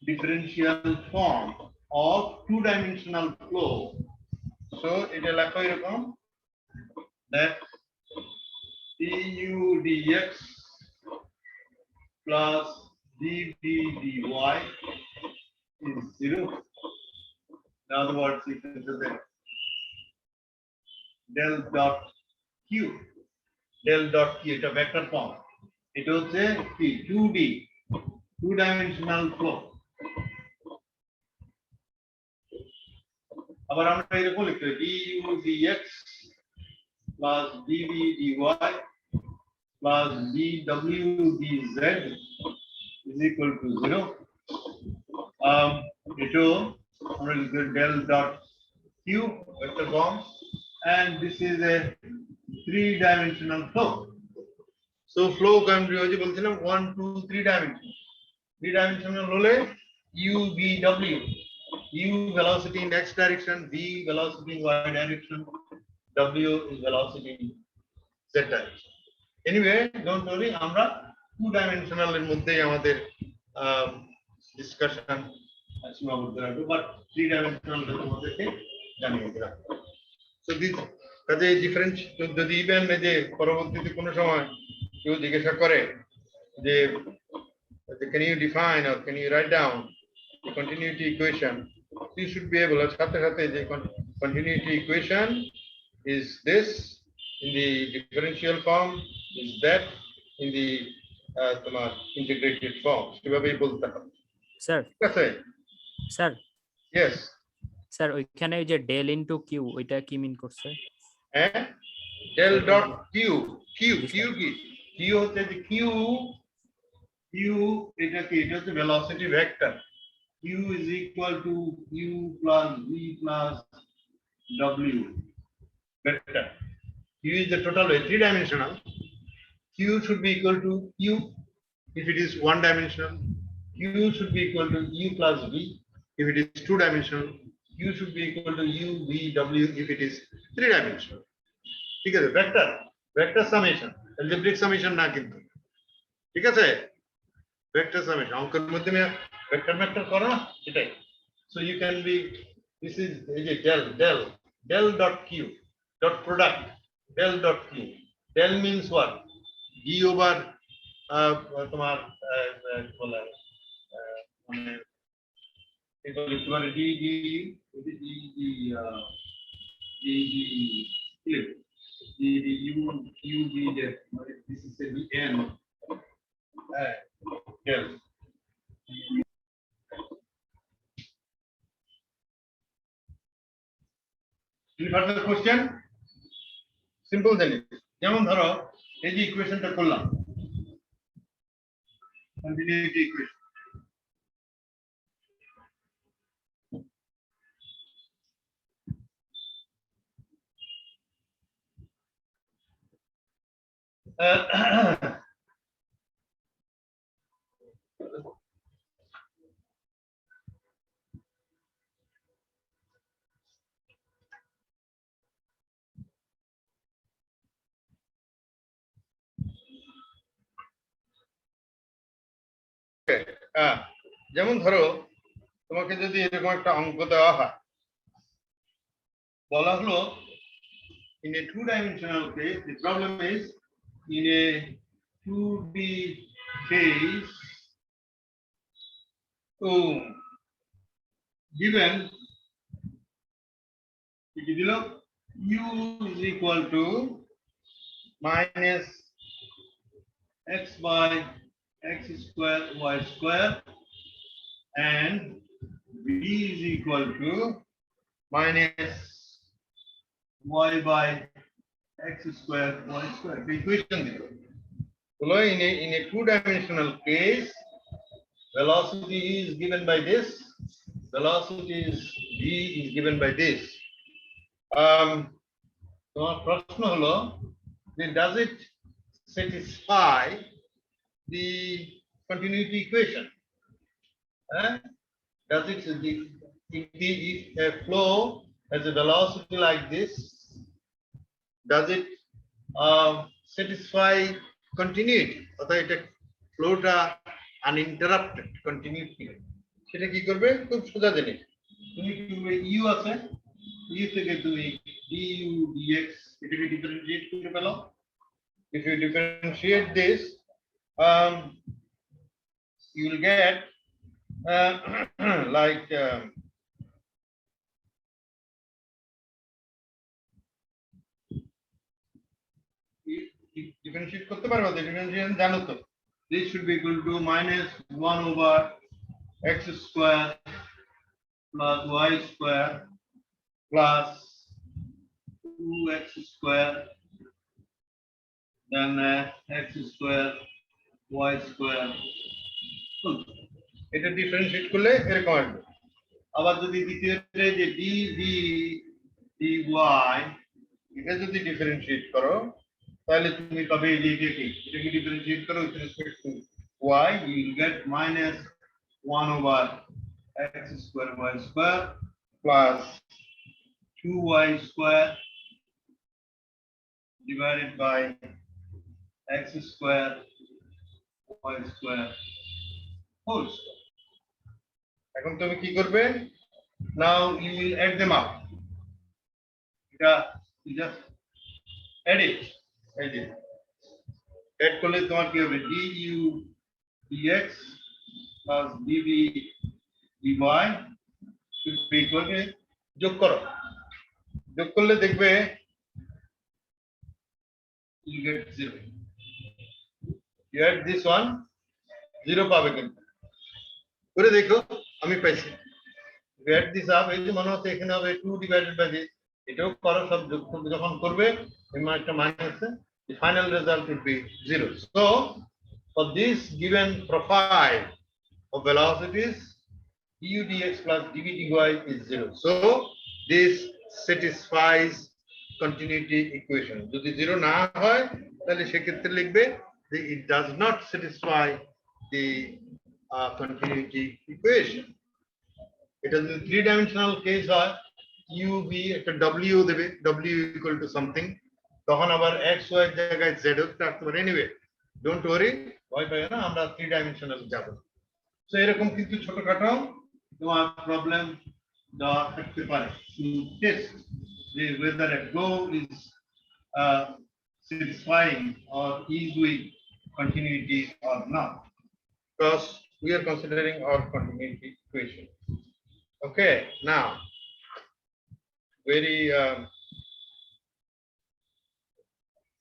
differential form of two-dimensional flow. So এটা লেখো এরকম, that du dx plus dv dy is 0. In other words, you can say that del dot q, del dot q, এটা vector form, এটা হচ্ছে কি 2D, two-dimensional flow. আবার আমরা এরকম লিখতে পারি du dx plus dv dy plus dw dz is equal to 0. Eto আমরা লিখতে del dot q vector form, and this is a three-dimensional flow. So flow can be ওই যে বলছিলাম 1 2 3 dimensional, three-dimensional হলে u v w, u velocity in x direction, v velocity in y direction, w is velocity in z direction. Anyway, don't worry, আমরা two dimensional এর মধ্যেই আমাদের discussion সীমাবদ্ধ রাখবো, বাট three dimensional এর মধ্যে জানিয়ে দিলাম। সো দিস কাজে ডিফারেন্স যদি ইভেন যে পরবর্তীতে কোনো সময় কেউ জিজ্ঞাসা করে যে can you define or can you write down the continuity equation, you should be able, সাথে সাথে যে continuity equation is this in the differential form, is that in the তোমার integrated form, কিভাবে বলতে হবে, স্যার ঠিক আছে? স্যার Yes, স্যার ওইখানে ওই যে ডেল ইনটু কিউ ওইটা কি মিন করছে? and del dot q, q কি q হচ্ছে যে q এটা কি, এটা হচ্ছে velocity vector, q is equal to u plus v plus w vector. Q is the total weight, three-dimensional. Q should be equal to u if it is one-dimensional. Q should be equal to u plus v if it is two-dimensional. Q should be equal to u v w if it is three-dimensional. ঠিক আছে, vector, vector summation, algebraic summation না কিন্তু, ঠিক আছে? Vector summation অঙ্কের মধ্যে vector করো না, এটাই। So you can be, this is del dot q dot product, del dot q, del means what, d over তোমার বলে মানে এটা লিখতে পারে d d u v there, this is the n, del. Any further question? Simple জিনিস, যেমন ধরো এই যে ইকুয়েশনটা করলাম, কন্টিনিউইটি ইকুয়েশন, ওকে, যেমন ধরো তোমাকে যদি এরকম একটা অঙ্ক দেওয়া হয়, বলা হলো in a two-dimensional case, the problem is in a 2D case, so given u is equal to minus x by x square y square and b is equal to minus y by x square y square. The equation below in a two-dimensional case, velocity is given by this, velocity is v is given by this. তোমার প্রশ্ন হলো যে does it satisfy the continuity equation? Does it if a flow has a velocity like this, does it satisfy continuity? অর্থাৎ এটা ফ্লোটা uninterrupted continuity, সেটা কি করবে? খুব সোজা জিনিস, তুমি কি করবে, ইউ আছে, ইউ থেকে তুমি du dx এটাকে ডিফারেন্সিয়েট করে ফেলো। If you differentiate this, you will get like differentiate করতে পারবে, differentiation জানো তো, this should be equal to minus 1 over x square plus y square plus 2x square then x square y square. এটা differentiate করলে এরকম আসবে। আবার যদি দ্বিতীয়তে যে d d dy এটা যদি ডিফারেন্সিয়েট করো তাহলে তুমি পাবে এই যে এটাকে ডিফারেন্সিয়েট করো with respect to y, you will get minus 1 over x square y square plus 2y square divided by x square y square whole square. এখন তুমি কি করবে? Now you will add them up. এটা just add it. Add করলে তোমার কি হবে? du dx plus dv dy should be equal to, যোগ করো, যোগ করলে দেখবে you get 0. You add this one, 0 পাবে কিন্তু। করে দেখো, আমি পাইছি। You add this up, এই যে মনে হচ্ছে এখানে হবে 2 divided by this, এটাও করো, সব যোগ যখন করবে এর একটা minus, the final result would be 0. So for this given profile of velocities, du dx plus dv dy is 0. So this satisfies continuity equation. যদি 0 না হয় তাহলে সেক্ষেত্রে লিখবে যে it does not satisfy the continuity equation. এটা যদি 3-dimensional case হয়, u v একটা w দেবে, w equal to something, তখন আবার x y এর জায়গায় z থাকতে পারে। anyway don't worry, ভয় পাই না, আমরা 3-dimensional যাব। সো এরকম কিন্তু ছোটখাটো তোমার প্রবলেম দেওয়া থাকতে পারে to test whether a flow is satisfying or is with continuity or not, because we are considering our continuity equation. Okay, now very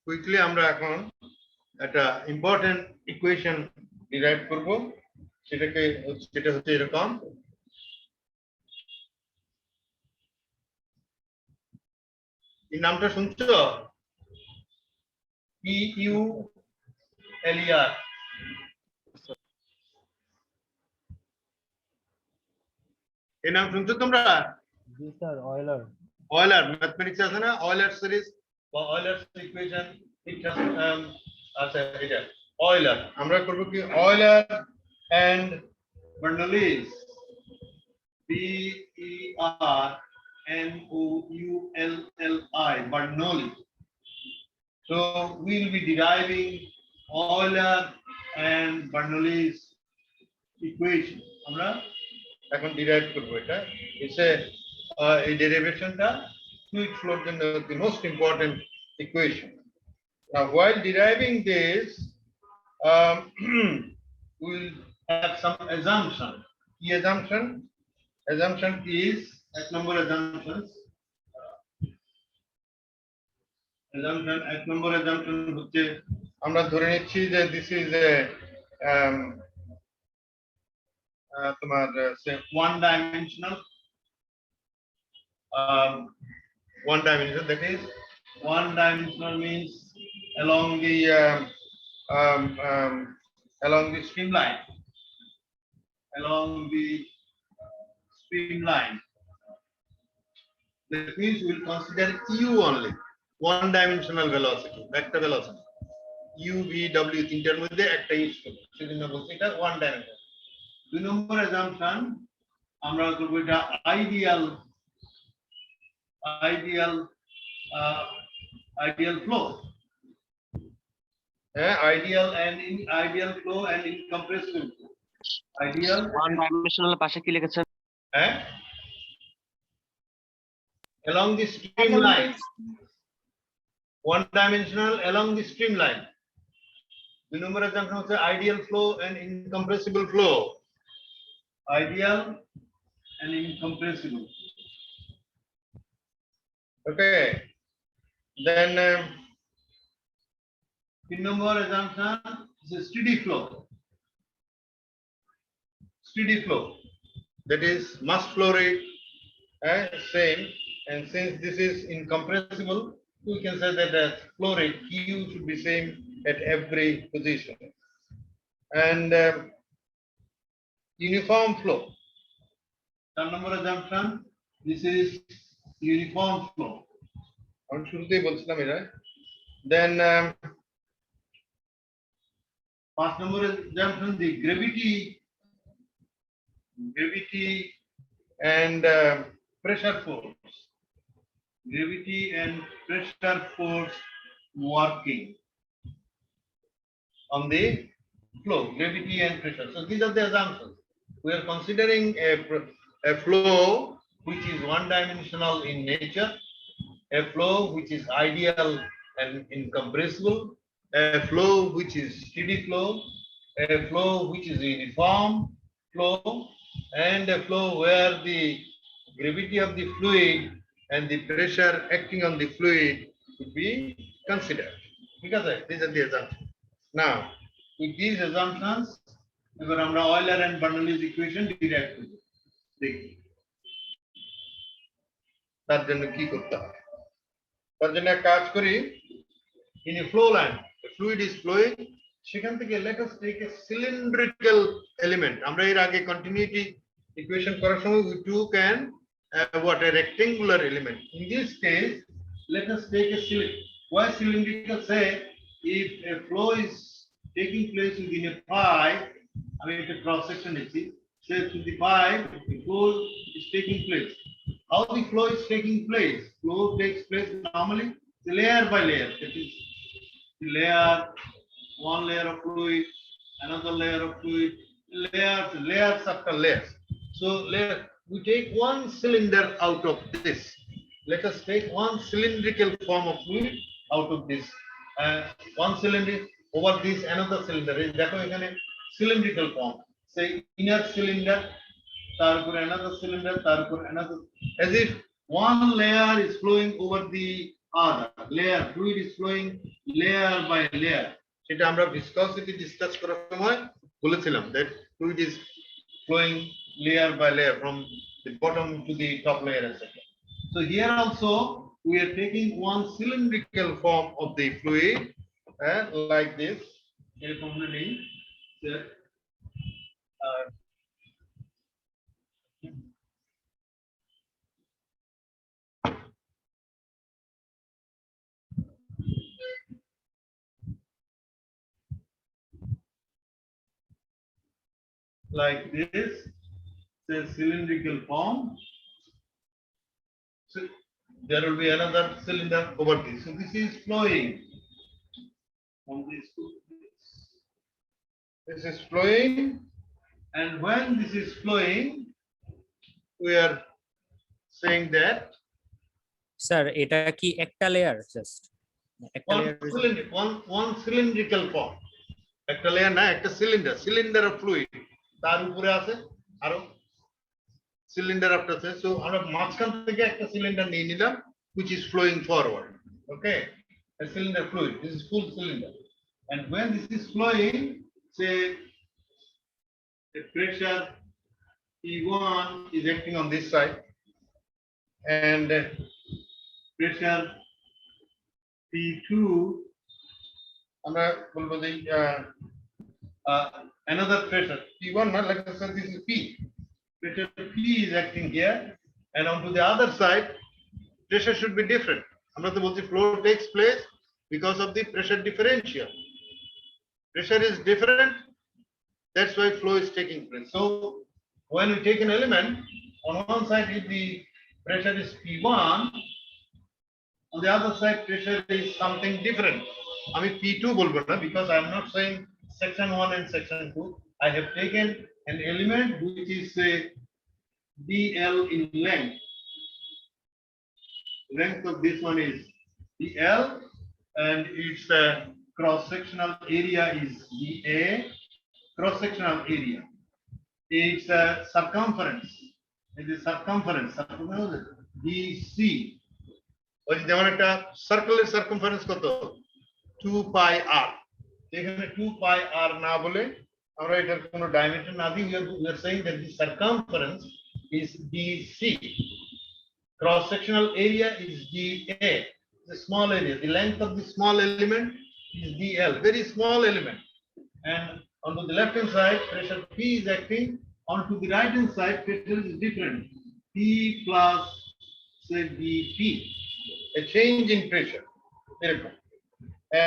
quickly আমরা এখন একটা ইম্পর্টেন্ট ইকুয়েশন ডিরাইভ করব, সেটা হচ্ছে এরকম। এই নামটা শুনছো? PULER, এই নাম শুনছো তোমরা? জি স্যার, অয়েলার। অয়েলার ম্যাথমেটিক্স আছে না, অয়েলার সিরিজ বা অয়েলার ইকুয়েশন, এটা আচ্ছা এটা অয়েলার। আমরা করব কি, Euler and Bernoulli's, BERNOULLI, Bernoulli. So we will be deriving Euler and Bernoulli's equation আমরা এখন ডিরাইভ করব এটা এসে এই ডেরিভেশনটা fluid flow এর জন্য the most important equation. Now while deriving this we'll have some assumption. The assumption is এক নম্বর এক নম্বর assumption হচ্ছে আমরা ধরে নিচ্ছি যে this is a তোমার one dimensional that is one dimensional means along the streamline that means we will consider u only one dimensional velocity vector velocity u v w তিনটার মধ্যে একটা ইউজ করব সেজন্য বলছি এটা one dimensional দুই নম্বর assumption আমরা করব এটা ideal flow ideal flow and incompressible flow ideal one dimensional পাশে কি লিখেছেন? along the streamline one dimensional along the streamline the number assumption হচ্ছে ideal flow and incompressible flow ideal and incompressible. Okay, then the number assumption is a steady flow that is mass flow rate same, and since this is incompressible we can say that the flow rate q should be same at every position, and uniform flow. Third number assumption, this is uniform flow. Then first number assumption, the gravity and pressure force working on the flow, gravity and pressure. So these are the assumptions. We are considering a flow which is one dimensional in nature, a flow which is ideal and incompressible, a flow which is steady flow, a flow which is uniform flow, and a flow where the gravity of the fluid and the pressure acting on the fluid would be considered. Because these are the assumptions. Now, with these assumptions, এবার আমরা Euler and Bernoulli's equation derive করব। দেখি তার জন্য কি করতে হবে। তার জন্য এক কাজ করি, in a flow line the fluid is flowing, সেখান থেকে let us take a cylindrical element. আমরা এর আগে continuity equation করার সময় we took an what a rectangular element. In this case let us take a cylindrical. Say if a flow is taking place within a pipe, I mean the cross section is say to the pipe, the flow is taking place. How the flow is taking place? Flow takes place normally layer by layer. That is the layer, one layer of fluid, another layer of fluid, layers after layers. So we take one cylinder out of this. Let us take one cylindrical form of fluid out of this. One cylinder over this another cylinder. দেখো এখানে cylindrical form. Say inner cylinder, তারপর another cylinder, তারপর another, as if one layer is flowing over the other layer. Fluid is flowing layer by layer. সেটা আমরা viscosity discuss করার সময় বলেছিলাম that fluid is flowing layer by layer from the bottom to the top layer, etc. So here also we are taking one cylindrical form of the fluid like this. Like this, the cylindrical form. So there will be another cylinder over this. So this is flowing from this to this. This is flowing, And when this is flowing, we are saying that sir এটা কি একটা layer just একটা layer one cylindrical form. একটা layer না, একটা cylinder of fluid, তার উপরে আছে আরো সিলিন্ডার অফ আছে। সো আমরা মাঝখান থেকে একটা সিলিন্ডার নিয়ে নিলাম which is flowing forward. Okay, a cylinder fluid, this is full cylinder, and when this is flowing, say the pressure P1 is acting on this side and pressure P2, আমরা বলবো যে another pressure P1, not like I said, this is P. Pressure P is acting here, and onto the other side, pressure should be different. আমরা তো বলছি flow takes place because of the pressure differential. Pressure is different, that's why flow is taking place. So when we take an element, on one side if the pressure is P1, on the other side pressure is something different. I mean P2 bolbo na, because I am not saying section 1 and section 2. I have taken an element which is dl in length. Length of this one is dl, and its cross-sectional area is dA. Cross-sectional area. Its circumference. It is circumference dc. ওই যেমন একটা সার্কেলের circumference কত 2 pi r, এখানে 2 pi r না বলে আমরা এটার কোনো ডাইমেনশন না দিই, we are saying that the circumference is dc, cross sectional area is dA, the small area, the length of the small element is dl, very small element, and on the left hand side pressure P is acting, onto the right hand side pressure is different, P plus say dP, a change in pressure.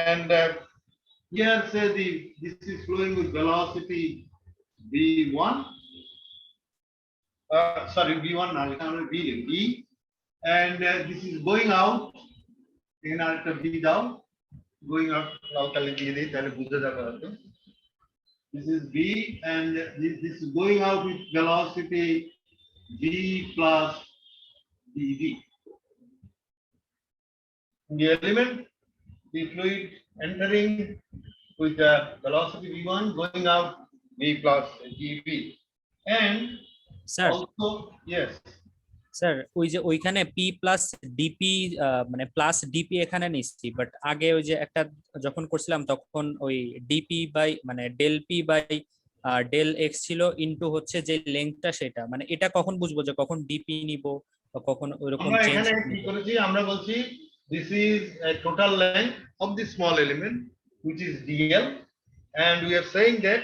And here say this is flowing with velocity v1, sorry v1 now v, and this is going out in our v down, going out this is v, and this is going out with velocity v plus dv. The element, the fluid entering with the velocity v1, going out v plus dv, and sir also yes, sir ওই যে ওইখানে P plus DP মানে plus DP এখানে নিচ্ছি, but আগে ওই যে একটা যখন করছিলাম তখন ওই ডিপি বাই মানে del P by del X ছিল ইনটু হচ্ছে যে লেংথটা, সেটা মানে এটা কখন বুঝবো যে কখন ডিপি নিব বা কখন ওইরকম আমরা চেঞ্জ এখানে কি করেছি, আমরা বলছি this is a total length of the small element which is dl, and we are saying that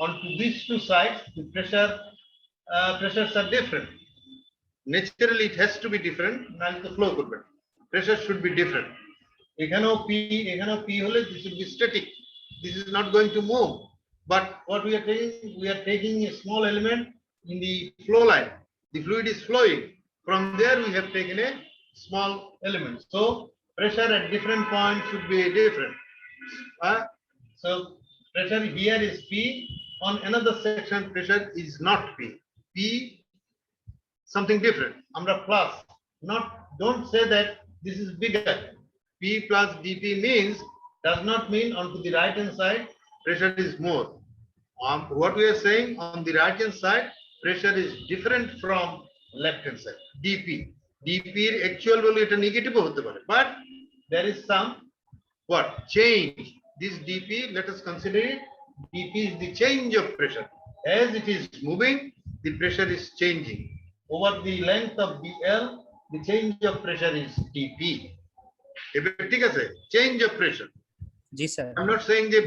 onto these two sides the pressures are different. Naturally it has to be different, not the flow করবে, pressure should be different. এখানেও p হলে this should be static, this is not going to move, but what we are taking a small element in the flow line, the fluid is flowing, from there we have taken a small element, so pressure at different points should be different. So pressure here is P, on another section pressure is not P something different, amra plus, not, don't say that this is bigger. P plus dP means, does not mean onto the right hand side pressure is more. What we are saying, on the right hand side pressure is different from left hand side. dP এর actual value এটা negative হতে পারে, but there is some what change, this dP, let us consider it, dP is the change of pressure, as it is moving the pressure is changing over the length of dl, the change of pressure is dP. এবার ঠিক আছে, change of pressure. G sir I'm not saying that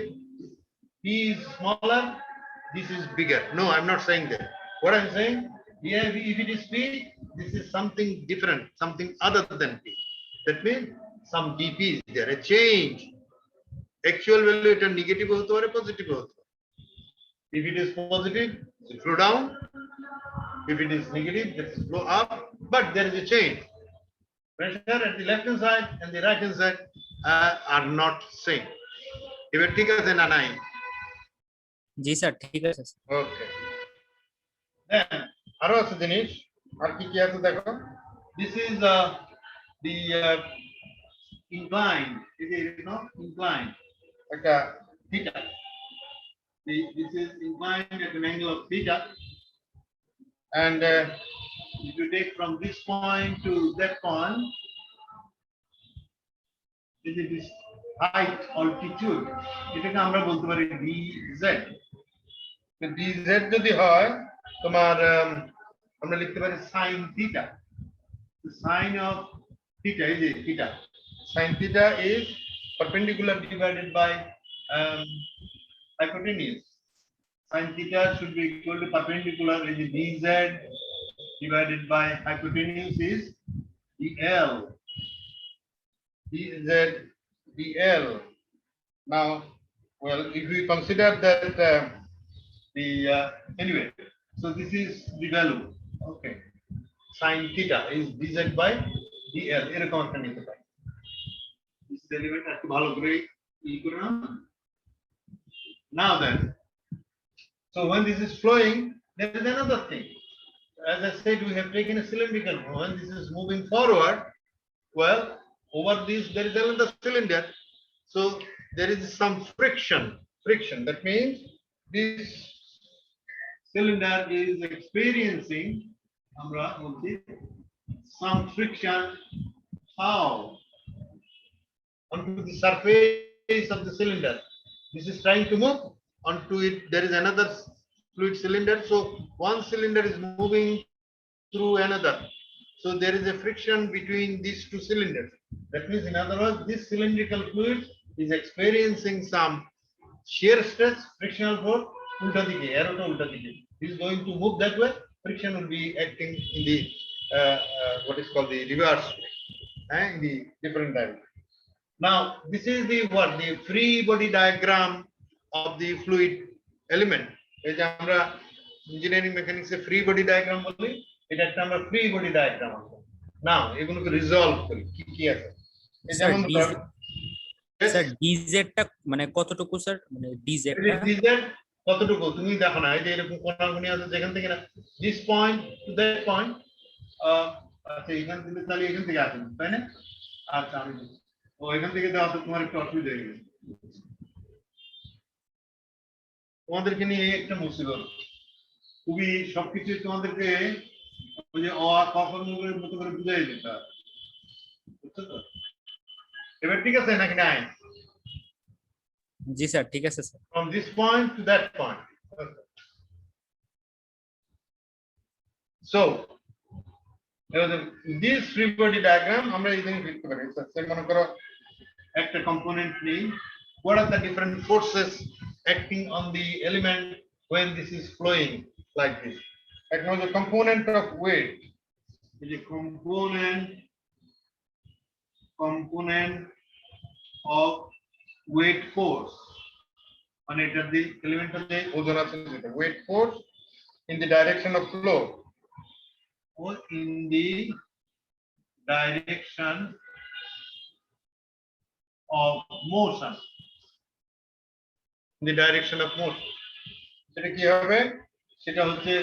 P is smaller, this is bigger. No, I'm not saying that. What I'm saying, here if it is P, this is something different, something other than P. That means some dP is there, a change. Actual value এটা negative হতে পারে, positive হতে পারে. If it is positive, it flow down. If it is negative, it flow up. But there is a change. Pressure at the left hand side and the right hand side are not same. এবার ঠিক আছে না নাই? জি sir ঠিক আছে Okay. আরো আছে জিনিস, আর কি কি আছে দেখো। This is the incline, incline, একটা theta. This is inclined at an angle of theta, and if you take from this point to that point, this is this height, altitude, এটাকে আমরা বলতে পারি dz. dz যদি হয় তোমার আমরা লিখতে পারি sin theta. The sin of theta is theta. Sin theta is perpendicular divided by hypotenuse. Sin theta should be equal to perpendicular is dz divided by hypotenuse is dl. dz dl. Now, well, if we consider that anyway, so this is the value. Okay, sin theta is dz by dl. এরকম একটা নিতে পারি। This element একটু ভালো করে ই করে নাও। Now then, so when this is flowing, there is another thing. As I said, we have taken a cylindrical. When this is moving forward, well, over this there is another cylinder. So there is some friction. That means this cylinder is experiencing some friction. How? Onto the surface of the cylinder. This is trying to move. Onto it, there is another fluid cylinder. So one cylinder is moving through another. So there is a friction between these two cylinders. That means, in other words, this cylindrical fluid is experiencing some shear stress, frictional force, ulta dike, arrow to ulta dike. This is going to move that way. Friction will be acting in the what is called the reverse way, in the different direction. Now, this is the free body diagram of the fluid element. এই যে আমরা engineering মেকানিক্সে free body diagram বলি, এটা একটা আমরা free body diagram আছে। নাও এগুলোকে resolve করি, কি কি আছে। স্যার ডিজেড টা মানে কতটুকু স্যার, মানে ডিজেড কতটুকু তুমি দেখো না, এই যে এরকম কোণাগুনি আছে যেখান থেকে না this point to that point, আচ্ছা এখান থেকে তাহলে এখান থেকে আসেন তাই না? আচ্ছা আমি এখান থেকে দেওয়া তো তোমার একটু অসুবিধা হয়ে গেছে। তোমাদেরকে নিয়ে একটা মুসিবত, খুবই সবকিছু তোমাদেরকে ওই যে অ আ ক কর্মগুলোর মতো করে বুঝাই দিতে হবে, বুঝছো তো? এবার ঠিক আছে নাকি নাই? জি স্যার ঠিক আছে sir. From this point to that point. Okay. So, this free body diagram আমরা এই জিনিস লিখতে পারি। সে মনে করো একটা কম্পোনেন্ট নেই, what are the different forces acting on the element when this is flowing like this? Like now the component of weight is a component of weight force. And it is the element of the weight force in the direction of flow or in the direction of motion. In the direction of motion. সেটা কি হবে? সেটা হচ্ছে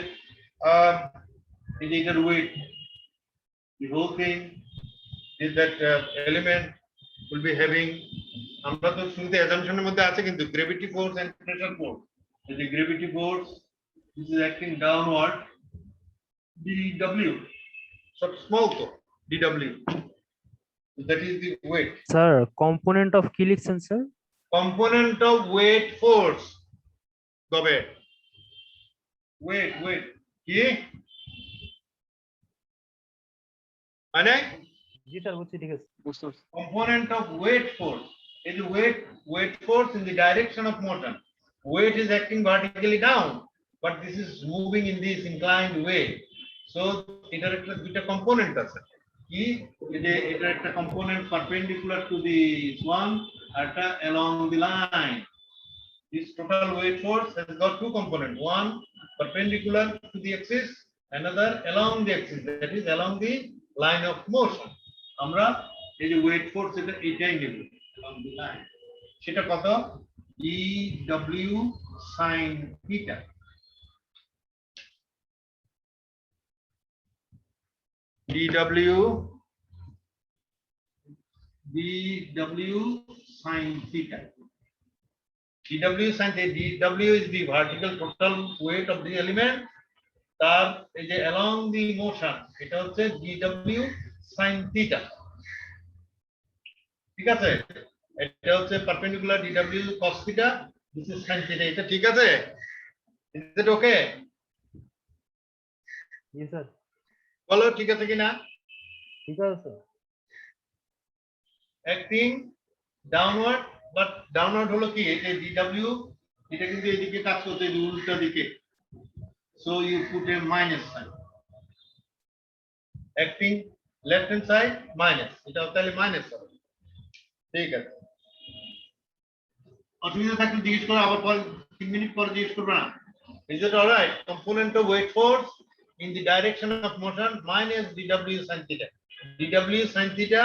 এটার weight. The whole thing is that element will be having, আমরা তো শুনতে অ্যাজাম্পশনের মধ্যে আছে কিন্তু gravity force and pressure force. The gravity force is acting downward, dW, so small to dW, that is the weight. Sir component of কি লিখছেন sir? Component of weight force, তবে weight কি মানে? জি স্যার বুঝছি, ঠিক আছে। Component of weight force is the weight force in the direction of motion. Weight is acting vertically down, but this is moving in this inclined way. So এটার একটা দুইটা component আছে, কি যে এটার একটা component perpendicular to the one, আরটা along the line. This total weight force has got two components, one perpendicular to the axis, another along the axis, that is along the line of motion. আমরা এই যে wait force এটাই নেব along the line, সেটা কত? dW sin theta. dw sin theta. dw sin theta, dw is the vertical total weight of the element. তার এই যে along the motion, এটা হচ্ছে dw sin theta. ঠিক আছে, এটা হচ্ছে perpendicular dw cos theta, this is sin theta. এটা ঠিক আছে? Is it okay? G sir, বলো ঠিক আছে কিনা? ঠিক আছে sir. acting downward, but downward হলো কি, এই যে dw এটা কিন্তু এদিকে কাজ করতে, এই উল্টা দিকে, so you put a minus sign. acting left hand side minus, এটা তাহলে মাইনাস হবে। ঠিক আছে, অসুবিধা থাকলে জিজ্ঞেস করো, আবার পর 3 মিনিট পর জিজ্ঞেস করবে না। Is it all right? Component of weight force in the direction of motion minus dw sin theta. dw sin theta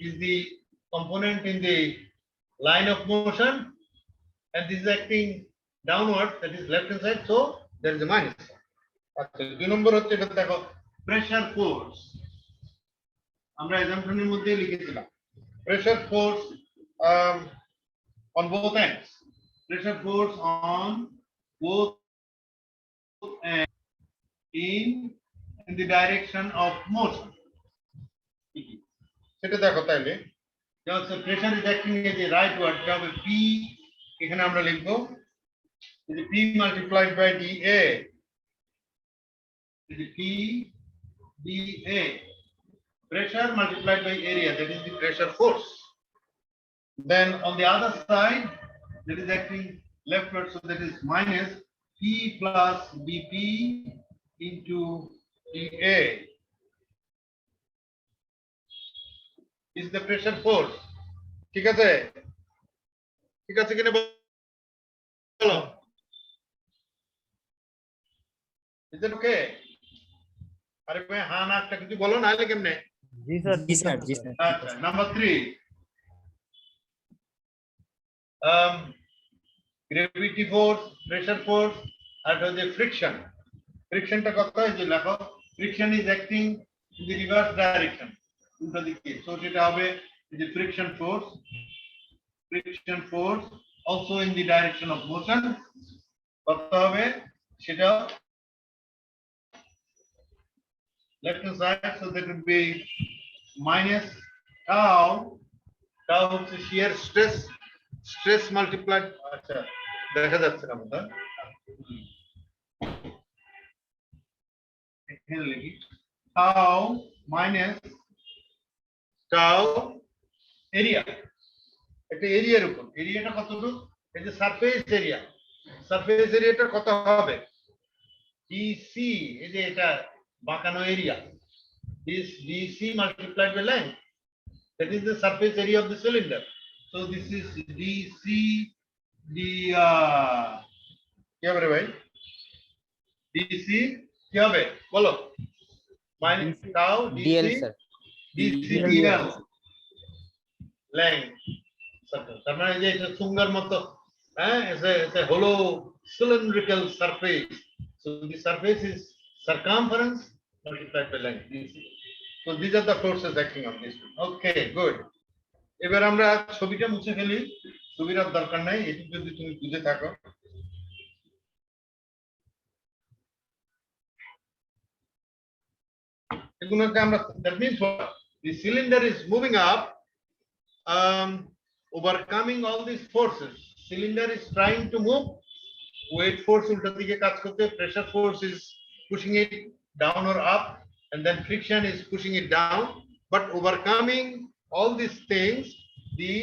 is the component in the line of motion, and this is acting downward, that is left hand side, so there is a minus. আচ্ছা, 2 নম্বর হচ্ছে এটা দেখো, pressure force। আমরা assumption-এর মধ্যে লিখেছিলাম pressure force on both ends. Pressure force on both ends in the direction of motion. সেটা দেখো তাহলে, pressure is acting as a rightward, এটা হবে P, এখানে আমরা লিখবো P multiplied by dA, P dA, pressure multiplied by area, that is the pressure force. Then on the other side, that is acting leftward, so that is minus P plus dP into dA is the pressure force. ঠিক আছে? ঠিক আছে কিনা বলো? Is it okay? আরে ভাই হ্যাঁ না একটা কিছু বলো, না হলে কেমনে? জি স্যার, জি ঠিক স্যার, আছে জি স্যার। স্যার। আচ্ছা, number 3, gravity force, pressure force, আর হচ্ছে friction. ফ্রিকশনটা কত হয় যে লেখো, friction is acting in the reverse direction, উল্টো দিকে, সো সেটা হবে যে friction force also in the direction of motion, কত হবে সেটা left hand side, so that would be minus tau হচ্ছে shear stress multiplied, আচ্ছা দেখা যাচ্ছে না মত, এখানে লিখি tau minus tau area, একটা এরিয়ার উপর, এরিয়াটা কতটুকু, এই যে সারফেস এরিয়াটা কত হবে, dc, এই যে এটা বাঁকানো area, this dc multiplied by length, that is the surface area of the cylinder, so this is dc কি হবে রে ভাই, dc কি হবে বলো, minus tau DL dc sir. dl length, তার মানে যে এটা সুঙ্গার মতো, হ্যাঁ, it's a hollow cylindrical surface, so the surface is circumference multiplied by length, so these are the forces acting on this one. Okay, good. এবার আমরা ছবিটা মুছে ফেলি, ছবির আর দরকার নাই, এটি যদি তুমি বুঝে থাকো। এগুলোকে আমরা, that means what? The cylinder is moving up, overcoming all these forces. Cylinder is trying to move, weight force উল্টো দিকে কাজ করতে, pressure force is pushing it down or up, and then friction is pushing it down, but overcoming all these things, the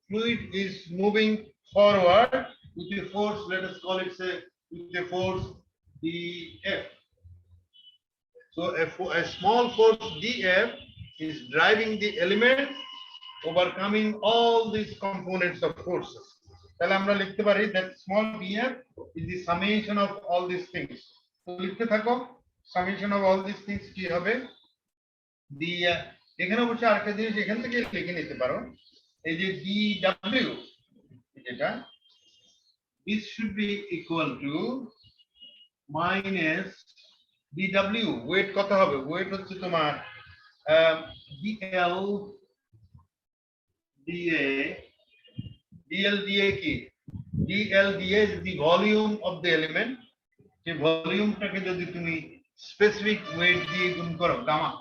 fluid is moving forward with a force, let us call it say with a force dF. So a small force dF is driving the element, overcoming all these components of forces. তাহলে আমরা লিখতে পারি that small dF is the summation of all these things. তো লিখতে থাকো, summation of all these things কি হবে, the এখানে অবশ্য আরেকটা জিনিস এখান থেকে লিখে নিতে পারো, এই যে dW যেটা, this should be equal to minus dW, weight কত হবে, weight হচ্ছে তোমার DL DA DLDA কি DLDA is the volume of the element যে ভলিউমটাকে যদি তুমি স্পেসিফিক ওয়েট দিয়ে গুণ করো gamma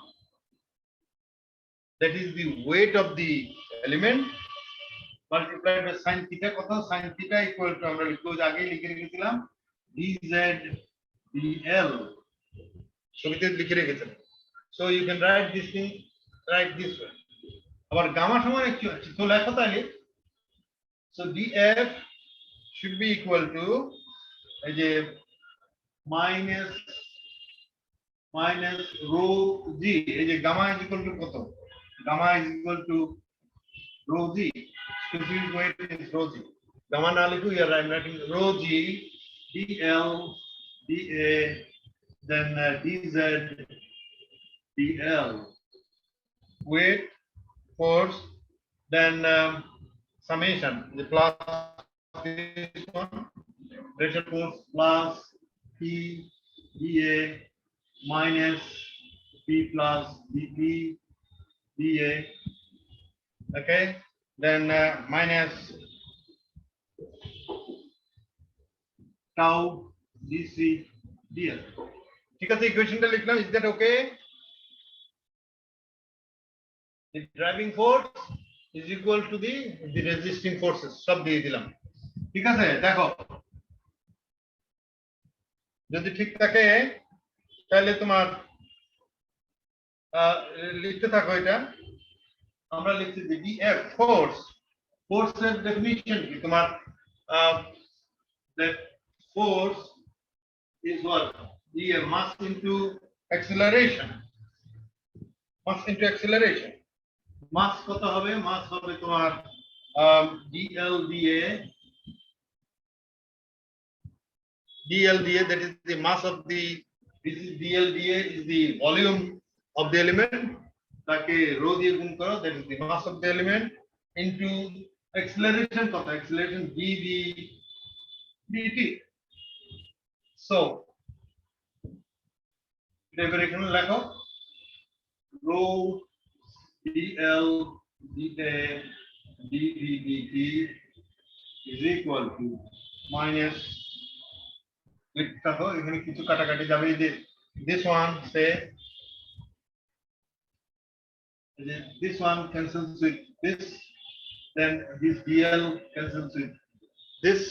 that is the weight of the element multiplied by sin theta কত sin theta equal to আমরা লিখবো যে আগেই লিখে রেখেছিলাম dz dl ছবিতে লিখে রেখেছিলাম so you can write this thing right this way আবার গামা সমান কি আছে তো লেখো তাহলে so df should be equal to এই যে minus rho g এই যে gamma is equal to কত gamma is equal to rho g specific weight is rho g gamma না লিখো here I am writing rho g dl da then dz dl weight force then summation the plus this one pressure force plus P dA minus P plus dP dA okay then minus tau dC dL ঠিক আছে ইকুয়েশনটা লিখলাম is that okay the driving force is equal to the resisting forces সব দিয়ে দিলাম ঠিক আছে দেখো যদি ঠিক থাকে তাহলে তোমার লিখতে থাকো এটা আমরা লিখছি যে df ফোর্সের ডেফিনিশন কি তোমার that force is what the mass into acceleration mass কত হবে mass হবে তোমার dLdA that is the mass of the this is dLdA is the volume of the element তাকে rho দিয়ে গুণ করো that is the mass of the element into acceleration কত acceleration dv dt so এবার এখানে লেখো rho dl dA dv dt is equal to minus লিখতে থাকো এখানে কিছু কাটাকাটি যাবে যে this one say this one cancels with this then this dl cancels with this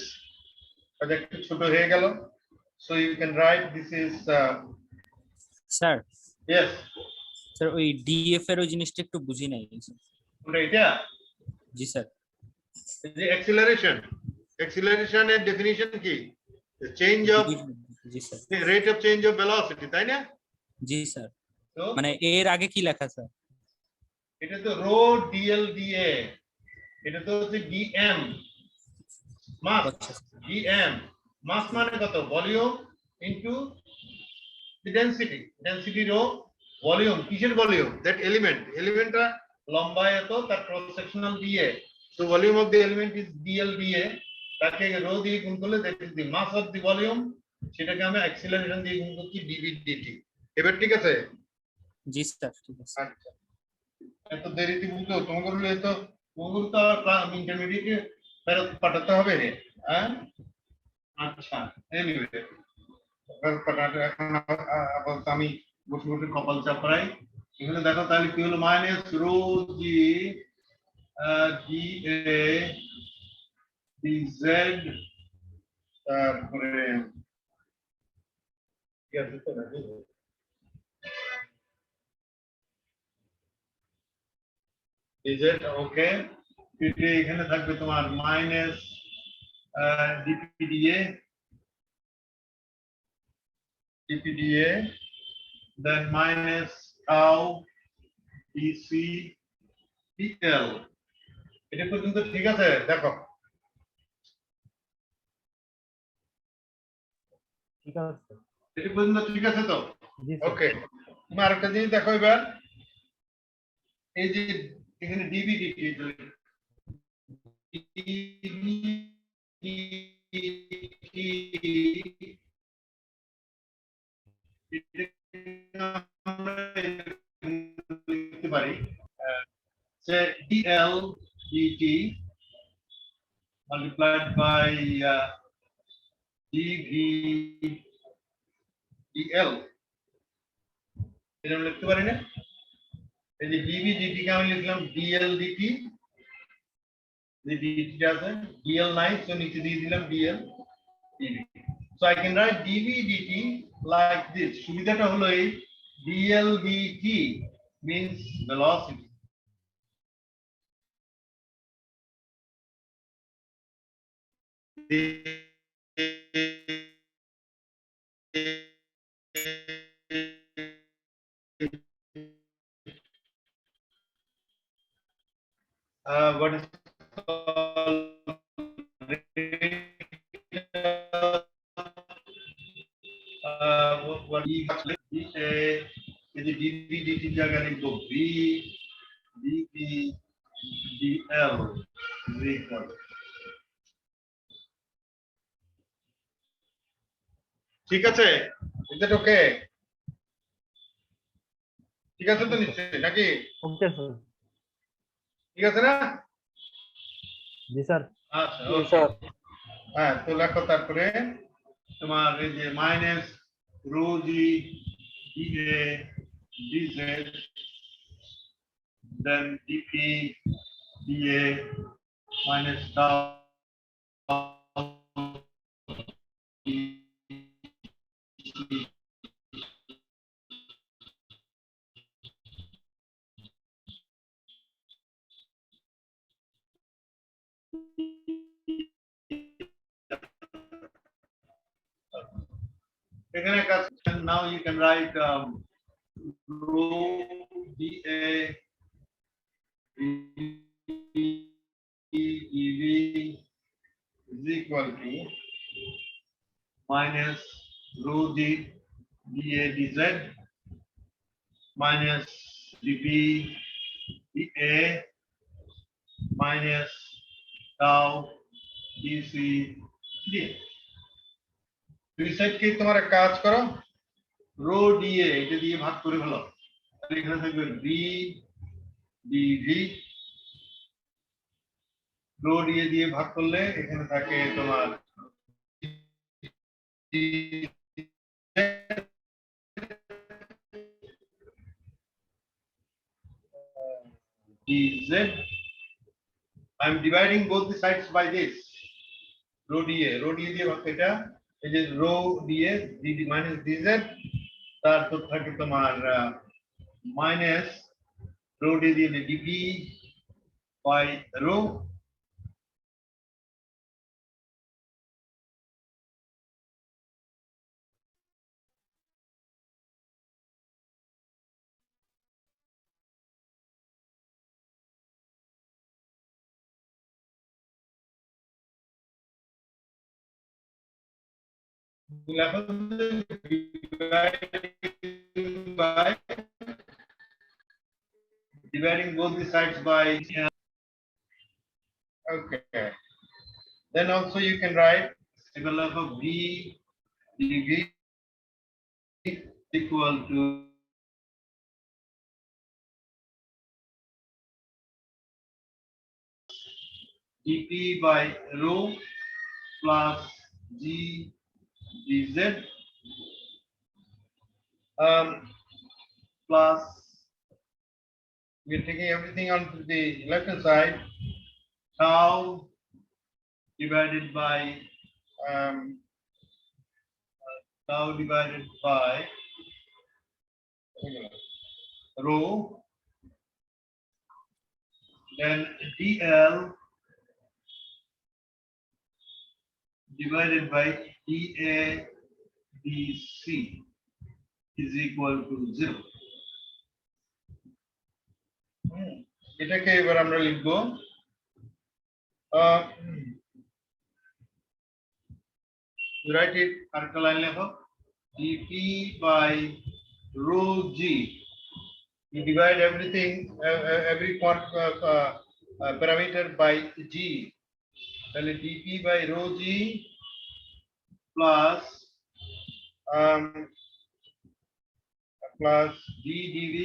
একটু ছোট হয়ে গেল so you can write this is sir yes sir ওই ডিএফ এর ওই জিনিসটা একটু বুঝি নাই ওটা এটা জি স্যার the acceleration এর definition কি the change of G sir the rate of change of velocity তাই না জি স্যার তো মানে এর আগে কি লেখা স্যার এটা তো rho dl dA এটা তো হচ্ছে dm mass dm mass মানে কত volume into the density rho volume কিসের ভলিউম that এলিমেন্টটা লম্বা এত তার cross sectional dA so volume of the element is dl dA তাকে rho দিয়ে গুণ করলে that is the mass of the volume সেটাকে আমরা অ্যাক্সিলারেশন দিয়ে গুণ করছি dv dt এবার ঠিক আছে জি স্যার ঠিক আছে আচ্ছা এত দেরিতে বুঝছো তোমাদের তো ইন্টারমিডিয়েটে ফেরত পাঠাতে হবে রে হ্যাঁ আচ্ছা এনিওয়ে ফেরত পাঠাতে এখন আপাতত আমি বসে বসে কপাল চাপড়াই এখানে দেখো তাহলে কি হলো minus rho G D A D Z তারপরে কি আছে তো নাকি ডিজেড ওকে পিটি এখানে থাকবে তোমার minus ডিপিডিএ than minus tau DC DL এটা পর্যন্ত ঠিক আছে দেখো ঠিক আছে এটা পর্যন্ত ঠিক আছে তো জি স্যার ওকে তুমি আরেকটা জিনিস দেখো এবার এই যে এখানে DB DT say dl dt multiplied by dv dl এরকম লিখতে পারি না এই যে dv dt কে আমি লিখলাম dl dt the dt আছে dl নাই তো নিচে দিয়ে দিলাম dl dv so I can write dv dt like this সুবিধাটা হলো এই dl dt means velocity what is called what is the dv dt জায়গা লিখবো v dv dl is equal ঠিক আছে এটা ওকে ঠিক আছে তো নিশ্চয়ই নাকি ওকে স্যার। ঠিক আছে না জি স্যার। আচ্ছা স্যার হ্যাঁ তো লেখো তারপরে তোমার এই যে মাইনাস রো জি ডিএ ডিজেড দেন ডিপি ডিএ মাইনাস টাউ এখানে কাজ now you can write rho dA dV is equal to minus rho d dA dz minus dV dA minus tau dc dA দুই সাইড কে তোমার কাজ করো rho DA এটা দিয়ে ভাগ করে ফেলো তাহলে এখানে থাকবে বি ডিভি রো ডিএ দিয়ে ভাগ করলে এখানে থাকে তোমার dz I am dividing both the sides by this rho dA দিয়ে ভাগ এটা এই যে রো দিয়ে dv minus dz তারপর থাকে তোমার মাইনাস রো দিয়ে dv by rho dividing both the sides by okay then also you can write symbol of v dv equal to dp by rho plus g dz plus we're taking everything onto the left hand side tau divided by tau divided by rho then dl divided by dA dc is equal to 0 এটাকে এবার আমরা লিখব write it আরেকটা line লেখো dp by rho g you divide everything every parameter by g তাহলে dp by rho g plus plus d dv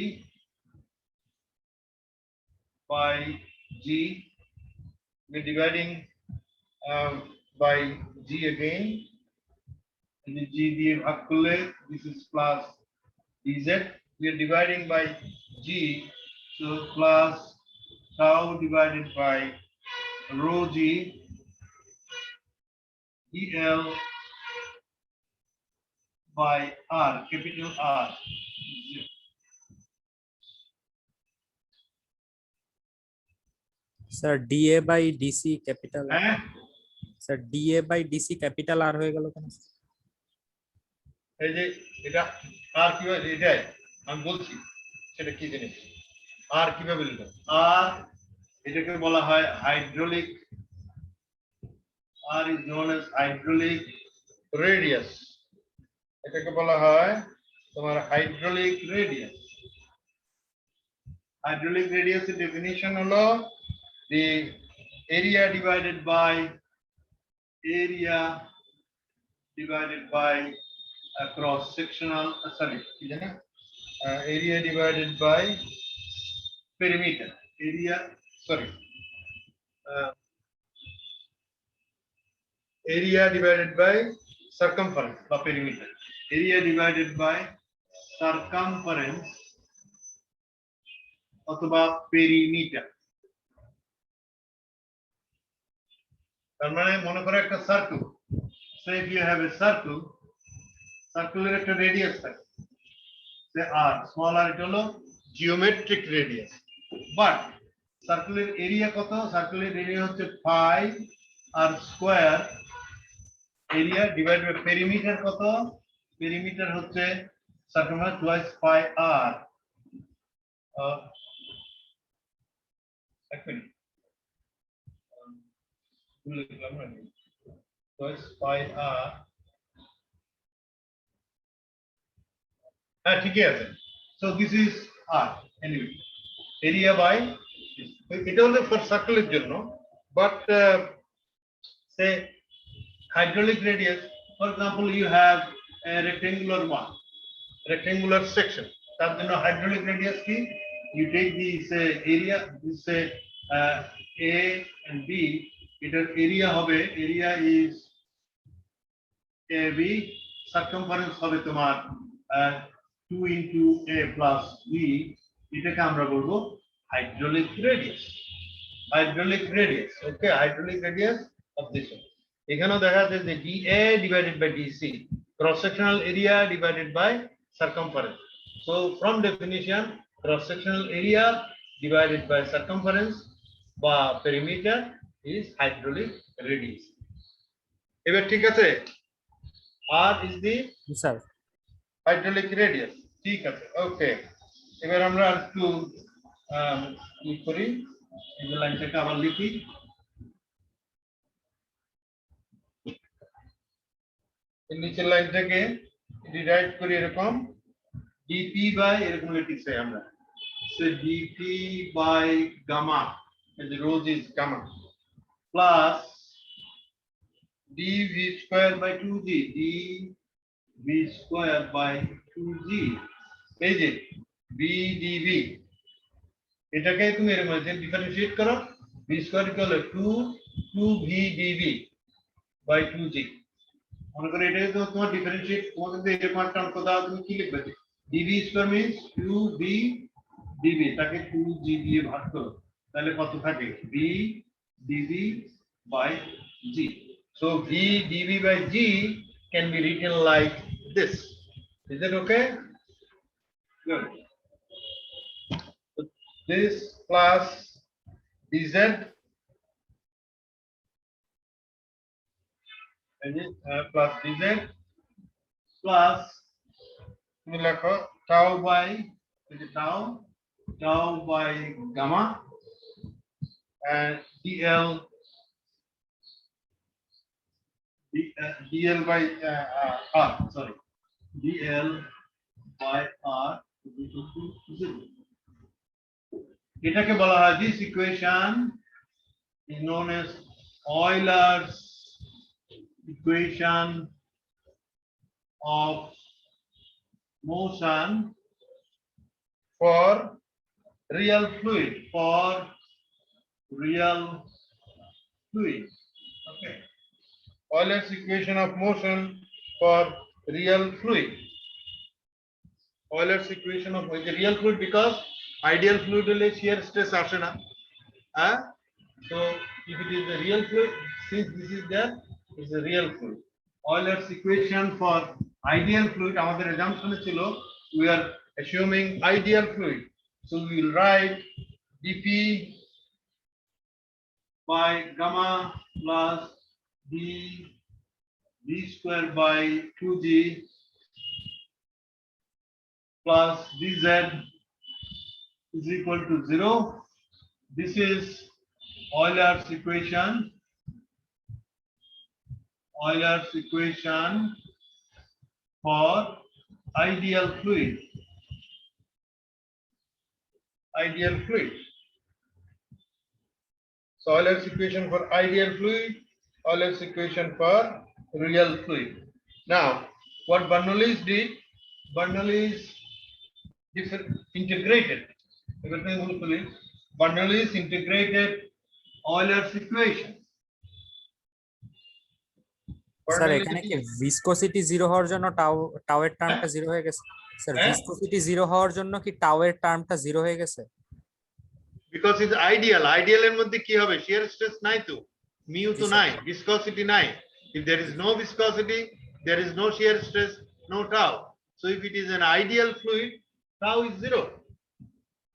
by G. We're dividing by G again. And the G দিয়ে ভাগ করলে this is plus dz. We are dividing by G, so plus tau divided by rho G dl by R, capital R. Sir DA by DC capital হ্যাঁ sir DA by DC capital R হয়ে গেল কেন? এই যে এটা আর কিভাবে এটাই আমি বলছি সেটা কি জিনিস আর কিভাবে লিখব আর এটাকে বলা হয় hydraulic R is known as hydraulic radius এটাকে বলা হয় তোমার হাইড্রোলিক রেডিয়াস হাইড্রোলিক রেডিয়াসের ডেফিনিশন হলো the area divided by cross sectional area divided by perimeter area divided by circumference or perimeter area divided by circumference অথবা perimeter তার মানে মনে করো একটা circle so if you have a সার্কেলের একটা রেডিয়াস থাকে সে আর স্মল আর এটা হলো জিওমেট্রিক রেডিয়াস বাট সার্কেলের এরিয়া কত সার্কেলের এরিয়া হচ্ছে 5 R square area divide by perimeter কত পেরিমিটার হচ্ছে সার্কেল টুয়াইস পাই আর এক মিনিট twice pi r ঠিকই আছে so this is r anyway area by এটা হলো ফর সার্কেলের জন্য but say hydraulic radius for example you have a rectangular section তার জন্য hydraulic radius কি you take this area this a and b এটার এরিয়া হবে এরিয়া ইজ ab সার্কামফারেন্স হবে তোমার 2 into a plus b এটাকে আমরা বলবো hydraulic radius okay hydraulic radius of this এখানেও দেখা যাচ্ছে যে dA divided by dc cross sectional area divided by circumference so from definition cross sectional area divided by circumference বা perimeter is hydraulic radius এবার ঠিক আছে r is the sir hydraulic radius ঠিক আছে ওকে এবার আমরা একটু কি করি এই লাইনটাকে আবার লিখি এই নিচের লাইনটাকে রিরাইট করি এরকম dp বাই এরকম লিখছি আমরা so dp by gamma the rho is gamma plus dv square by 2g dv square by 2g এই যে b dv এটাকে তুমি এর মধ্যে ডিফারেন্সিয়েট করো v square equal to 2v dv by 2g মনে করো এটাকে তো তোমার ডিফারেন্সিয়েট তোমাকে যদি এরকম একটা অঙ্ক দাও তুমি কি লিখবে dv square means 2v dv তাকে 2g দিয়ে ভাগ করো তাহলে কত থাকে v dv by g so v dv by g can be written like this is that okay good so this plus dz and this plus dz plus তুমি লেখো tau by tau by gamma and dl by r sorry dl by r is equal to 0 এটাকে বলা হয় this equation is known as Euler's equation of motion for real fluid for real fluid. Okay. Euler's equation of motion for real fluid. Euler's equation of the real fluid because ideal fluid will shear stress ashe na. So if it is a real fluid, since this is there, it's a real fluid. Euler's equation for ideal fluid, আমাদের assumption ছিল we are assuming ideal fluid. So we will write dP by gamma plus d square by 2g plus dz is equal to 0. This is Euler's equation. Euler's equation for ideal fluid. Ideal fluid. So Euler's equation for ideal fluid, Euler's equation for real fluid. Now, what Bernoulli's did, Bernoulli's integrated. Bernoulli's integrated Euler's equation. Sir এখানে কি viscosity 0 হওয়ার জন্য tau এর টার্মটা 0 হয়ে গেছে sir viscosity 0 হওয়ার জন্য কি টাউ এর টার্মটা 0 হয়ে গেছে Because it's ideal. Ideal এর মধ্যে কি হবে? Shear stress নাই তো, mu তো নাই, viscosity নাই. If there is no viscosity, there is no shear stress, no tau. So if it is an ideal fluid, tau is 0.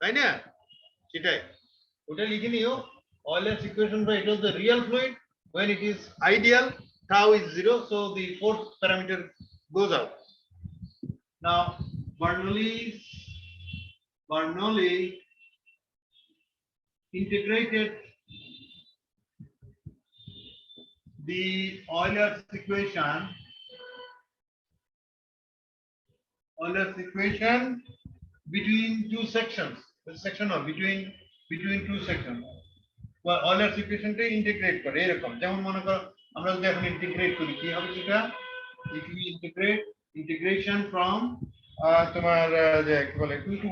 তাই না? সেটাই। ওটা লিখে নিও। Euler's equation for it was the real fluid. When it is ideal, tau is 0. So the fourth parameter goes out. Now Bernoulli integrated the Euler's equation between two sections. The section of between two sections. Well, Euler's equation to integrate করে এরকম যেমন মনে করো আমরা যদি এখন integrate করি কি হবে সেটা if we integrate integration from তোমার যে কি বলে 2 to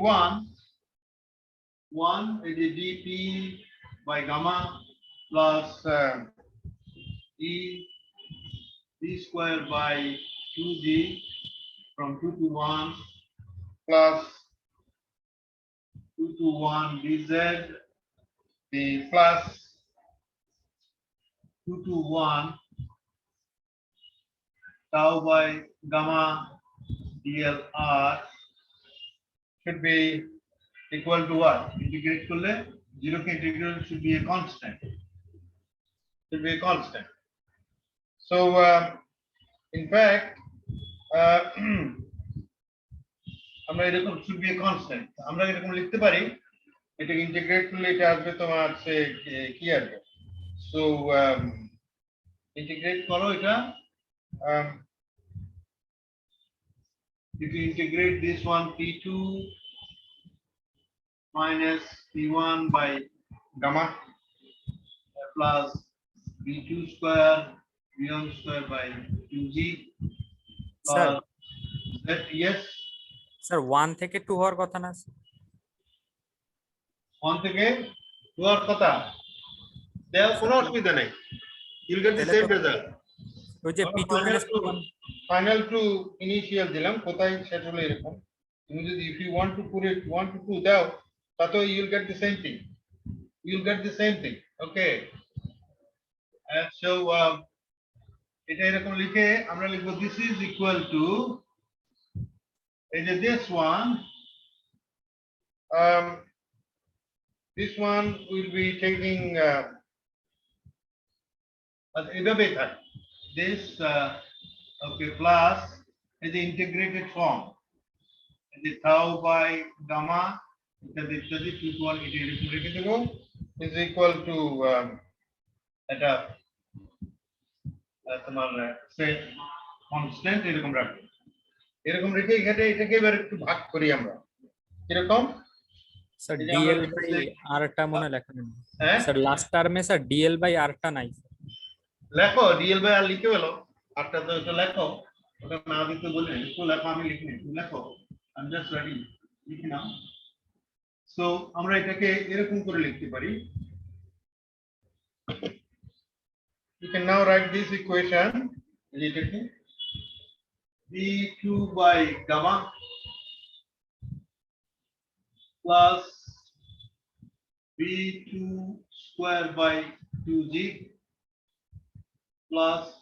1 is the dP by gamma plus d square by 2g from 2 to 1 plus 2 to 1 dz, the plus 2 to 1 tau by gamma dlr should be equal to what? Integrate করলে 0 কে integral should be a constant. Should be a constant. So in fact আমরা এরকম should be a constant. আমরা এরকম লিখতে পারি এটাকে integrate করলে এটা আসবে তোমার সে কি আসবে? So ইন্টিগ্রেট করো এটা if you integrate this one p2 minus p1 by gamma plus b2 square b1 square by 2g sir that yes sir 1 থেকে 2 হওয়ার কথা না 1 থেকে 2 এর কথা দেও কোনো অসুবিধা নাই you'll get the same result ওই যে p2 minus p1 final to initial দিলাম কোথায় সেটা হলো এরকম তুমি যদি if you want to put it 1 to 2 দাও তাতে you'll get the same thing okay and so এটা এরকম লিখে আমরা লিখব this is equal to this one will be taking এভাবে থাকে this okay plus is the integrated form the tau by gamma ইত্যাদি 2 to 1 এটা এরকম রেখে দেব is equal to এটা তোমার সেই কনস্ট্যান্ট এরকম রাখবো এরকম রেখে এখানে এটাকে এবার একটু ভাগ করি আমরা এরকম স্যার dl বাই r টা মনে লেখা নেই স্যার লাস্ট টার্মে স্যার dl বাই r টা নাই লেখো dl বাই r লিখে ফেলো আরটা তো এটা লেখো ওটা না দিতে বলে একটু লেখো আমি লিখি লেখো I'm just ready লিখি নাও সো আমরা এটাকে এরকম করে লিখতে পারি You can now write this equation. V2 by gamma plus V2 square by 2G plus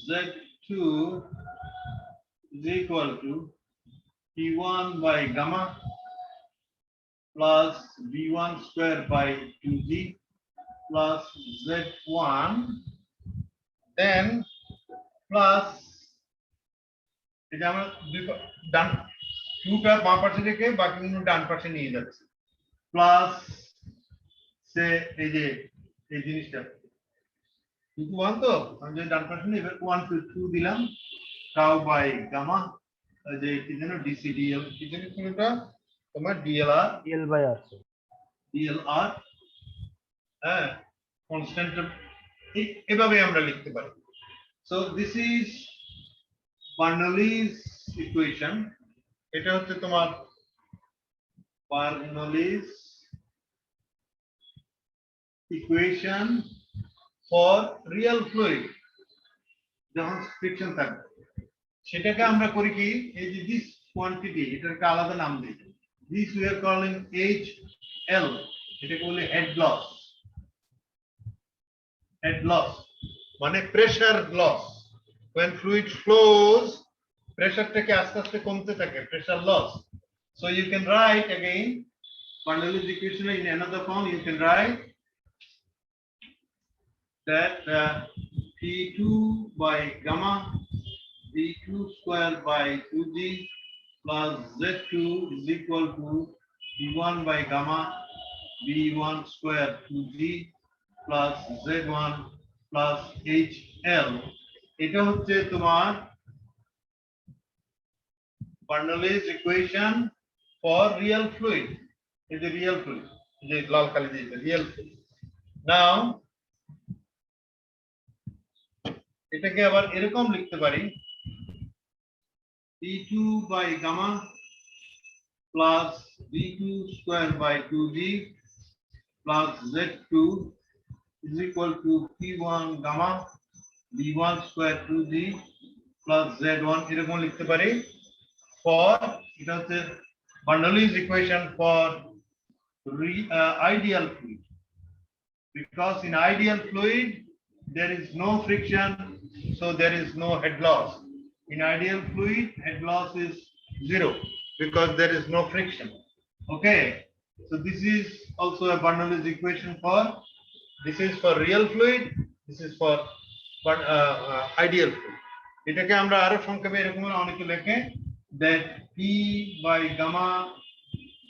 Z2 is equal to P1 by gamma plus V1 square by 2G plus Z1 then plus এটা আমরা ডান 2টা বাম পাশে রেখে বাকিগুলো ডান পাশে নিয়ে যাচ্ছি প্লাস সে এই যে এই জিনিসটা 1 তো আমি যে ডান পাশে নিয়ে 1 to 2 দিলাম tau by gamma যে কি যেন DCDL কি যেন কোনটা তোমার DLR DL/R DLR হ্যাঁ কনস্ট্যান্ট এভাবে আমরা লিখতে পারি so this is Bernoulli's equation এটা হচ্ছে তোমার Bernoulli's equation for real fluid যখন ফ্রিকশন থাকবে সেটাকে আমরা করি কি এই যে দিস কোয়ান্টিটি এটার একটা আলাদা নাম দিই this we are calling HL এটাকে বলে head loss মানে pressure loss when fluid flows pressure take aste aste komte thake pressure loss so you can write again Bernoulli's equation in another form you can write that P2 by gamma V2 square by 2G plus Z2 is equal to V1 by gamma V1 square 2G plus Z1 plus HL এটা হচ্ছে তোমার Bernoulli's equation for real fluid is a real fluid is a লাল কালি দিয়ে real fluid now এটাকে আবার এরকম লিখতে পারি P2 by gamma plus V2 square by 2G plus Z2 is equal to P1 gamma V1 square 2G plus Z1 এরকম লিখতে পারি for এটা হচ্ছে Bernoulli's equation for ideal fluid because in ideal fluid there is no friction so there is no head loss in ideal fluid head loss is 0 because there is no friction okay so this is also a Bernoulli's equation for this is for real fluid this is for but ideal fluid এটাকে আমরা আরো সংক্ষেপে এরকম অনেকে লেখে that P by gamma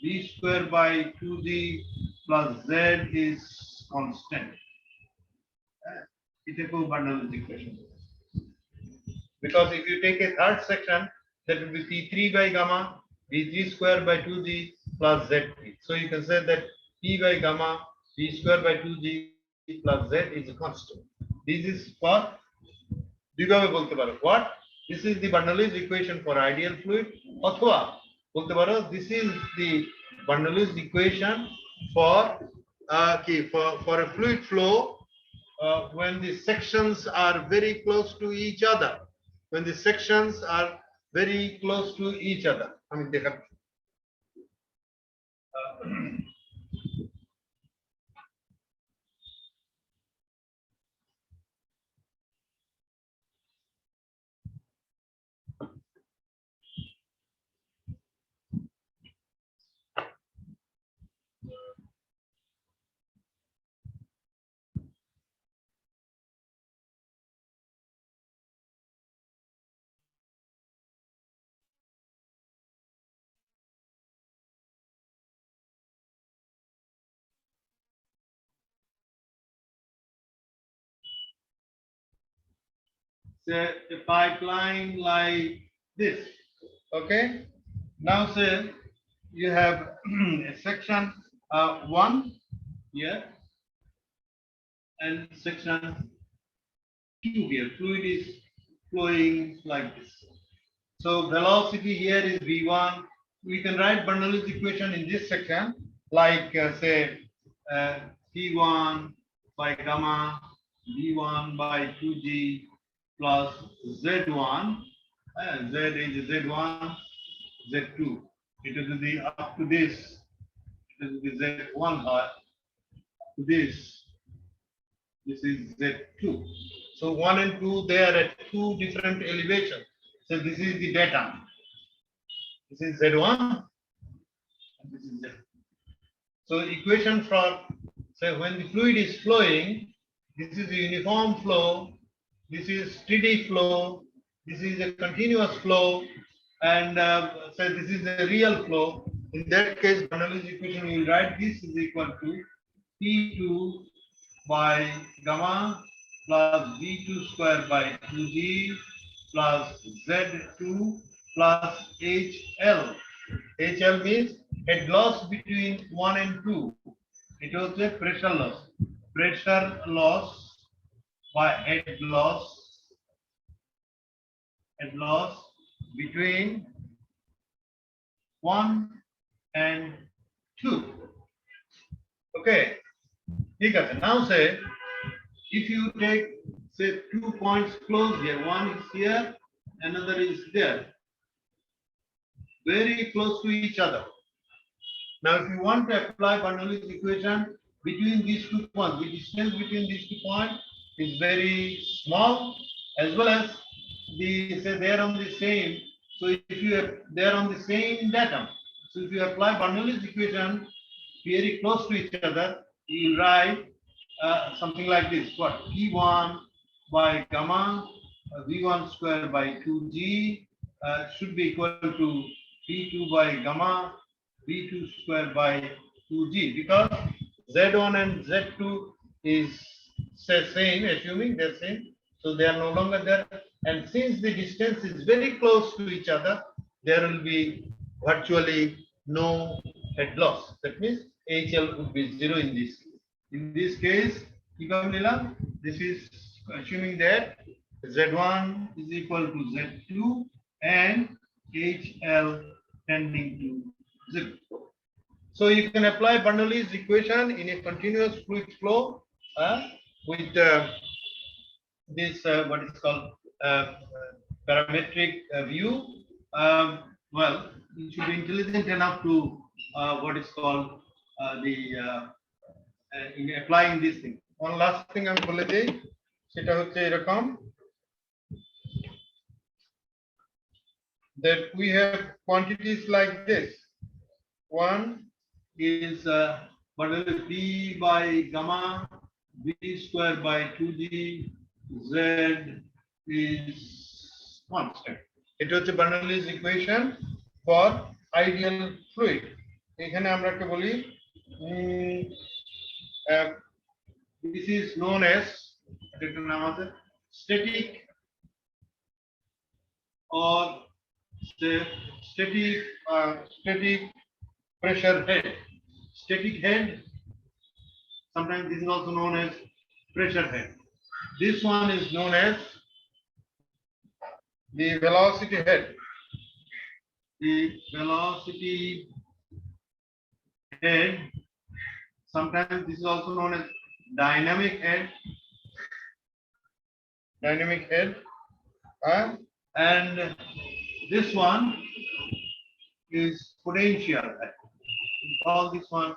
V square by 2G plus Z is constant এটাকেও Bernoulli's equation because if you take a third section that will be P3 by gamma Vg square by 2G plus Z3 so you can say that P by gamma V square by 2G plus Z is a constant this is for দুইভাবে বলতে পারো what this is the Bernoulli's equation for ideal fluid অথবা বলতে পারো this is the Bernoulli's equation for for a fluid flow when the sections are very close to each other when the sections are very close to each other আমি দেখাচ্ছি say a pipeline like this okay now say you have a section 1 here and section 2 here fluid is flowing like this so velocity here is v1 we can write Bernoulli's equation in this section like say p1 by gamma V1 by 2G plus Z1. Z is Z1, Z2. It will be up to this. It will be Z1 up to this. This is Z2. So 1 and 2, they are at two different elevations. So this is the data. This is Z1. And this is Z2. So equation for, say, when the fluid is flowing, this is a uniform flow, this is steady flow, this is a continuous flow, and so this is a real flow. In that case, Bernoulli's equation, we will write this is equal to P2 by gamma plus V2 square by 2G plus Z2 plus HL. HL means head loss between 1 and 2. It was a pressure loss. Pressure loss by head loss between 1 and 2. Okay. Now say, if you take, say, 2 points close here, one is here, another is there, very close to each other. Now, if you want to apply Bernoulli's equation between these 2 points, the distance between these 2 points is very small, as well as the, say, they are on the same. So if you they are on the same datum, so if you apply Bernoulli's equation very close to each other, you will write something like this: what P1 by gamma V1 square by 2G should be equal to P2 by gamma V2 square by 2G, because Z1 and Z2 is same, assuming they're same, so they are no longer there. And since the distance is very close to each other, there will be virtually no head loss. That means HL would be 0 in this. In this case, this is assuming that Z1 is equal to Z2 and HL tending to 0. So you can apply Bernoulli's equation in a continuous fluid flow with this what is called parametric view. Well, you should be intelligent enough to what is called in applying this thing. One last thing I'm going to say, সেটা হচ্ছে এরকম, that we have quantities like this. One is Bernoulli P by gamma V square by 2G, Z is constant. It was Bernoulli's equation for ideal fluid. এখানে আমরা একটা বলি this is known as static or static pressure head. Static head, sometimes this is also known as pressure head. This one is known as the velocity head. The velocity head, sometimes this is also known as dynamic head. Dynamic head. And this one is potential head. We call this one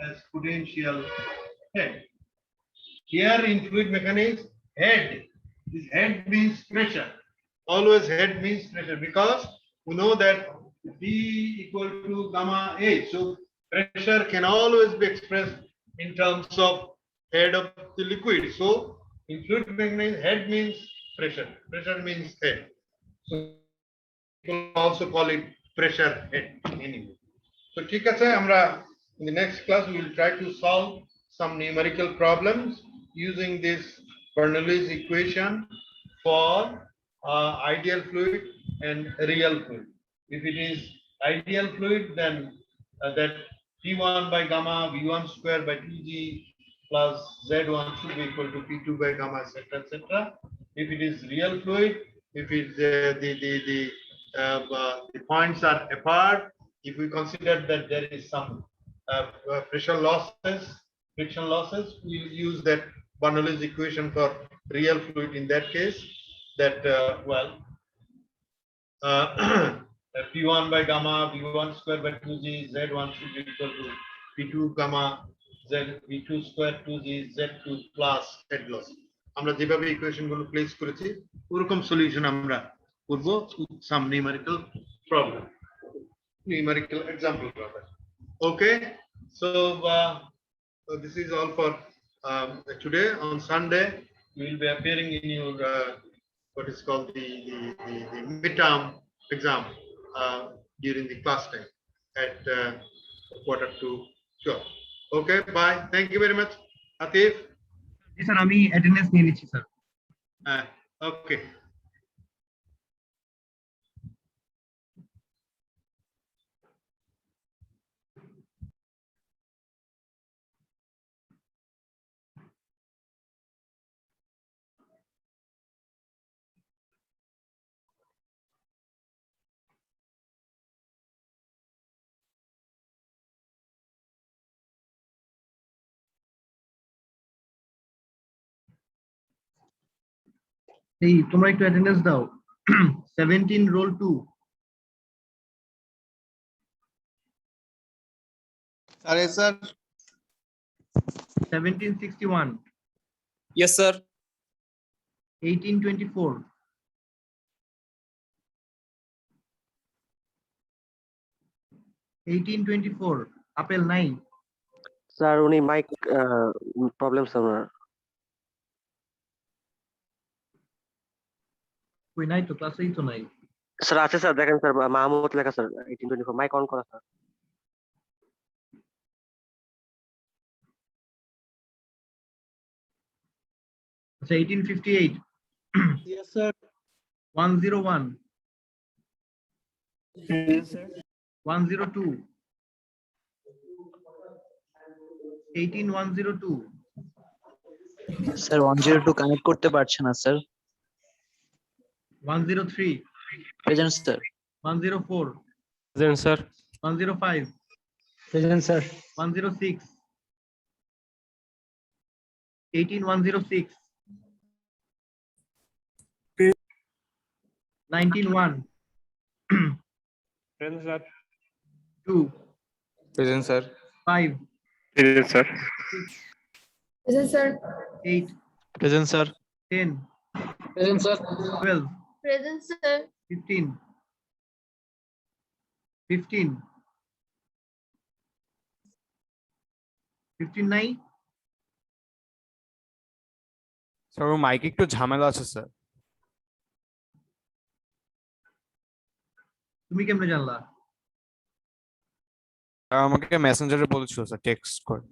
as potential head. Here in fluid mechanics, head, this head means pressure. Always head means pressure, because we know that P equal to gamma H. So pressure can always be expressed in terms of head of the liquid. So in fluid mechanics, head means pressure. Pressure means head. So people also call it pressure head anyway. So ঠিক আছে, আমরা in the next class we will try to solve some numerical problems using this Bernoulli's equation for ideal fluid and real fluid. If it is ideal fluid, then that P1 by gamma V1 square by 2G plus Z1 should be equal to P2 by gamma, etc., etc. If it is real fluid, if it the points are apart, if we consider that there is some pressure losses friction losses, we'll use that Bernoulli's equation for real fluid in that case, that P1 by gamma V1 square by 2g Z1 should be equal to P2 gamma Z V2 square 2g Z2 plus head loss. আমরা যেভাবে equation গুলো place করেছি ওরকম solution আমরা করব some numerical problem, numerical example rather. Okay, so this is all for today. On Sunday we will be appearing in your what is called the midterm exam during the class time at 11:45. Okay, bye. Thank you very much. Atif. Yes, sir. আমি attendance নিয়ে নিচ্ছি sir. Okay. এই তোমরা একটু attendance দাও। 17 roll 2। Sir, yes, sir. 1761, Yes, sir. 1824, 1824, আপেল নাই। Sir উনি মাইক প্রবলেম স্যার। কই নাই তো, ক্লাসেই তো নাই। স্যার আছে স্যার, দেখেন স্যার মাহমুদ লেখা স্যার 1824 মাইক অন করা স্যার। আচ্ছা 1858, Yes, sir. 101, Yes, sir. 102, 18102, sir 102 connect করতে পারছে না sir. 103, present sir. 104, present sir. 105, present sir. 106, 18106, 191, present sir. 2, present sir. 5, present sir. Present, sir. 8, present sir. 10, present sir. 12, Present, sir. 15, 15, 15 নাই। Sir ওর মাইকে একটু ঝামেলা আছে স্যার। তুমি কেমনে জানলা? আর আমাকে মেসেঞ্জারে বলেছিল স্যার, টেক্সট করে।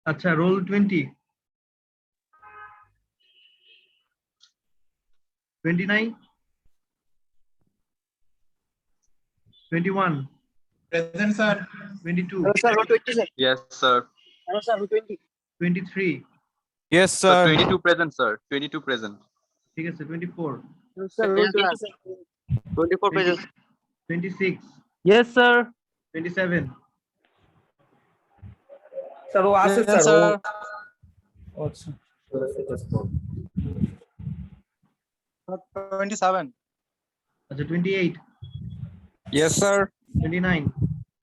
আচ্ছা roll 20, 29, 21, Present, sir. 22, sir 20 sir. Yes, sir. Hello sir 20। 23, yes Sir, sir. 22 present, sir. 22 present. ঠিক আছে 24, sir 24 present. 26, yes sir. 27, sir ও আছে স্যার। আচ্ছা 27. আচ্ছা 28, yes sir. 29,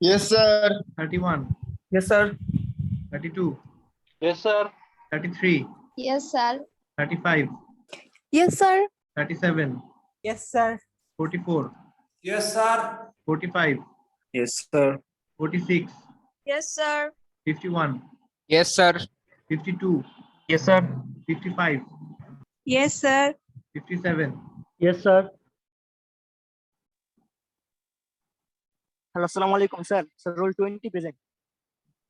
Yes, sir. 31, yes sir. 32, Yes, sir. 33, Yes, sir. 35, Yes, sir. 37, yes sir. 44, yes sir. 45, yes sir. 46, Yes, sir. 51, yes sir. 52, yes sir. 55, Yes, sir. 57, yes sir. Hello আসসালামু আলাইকুম sir. Sir role 20 present.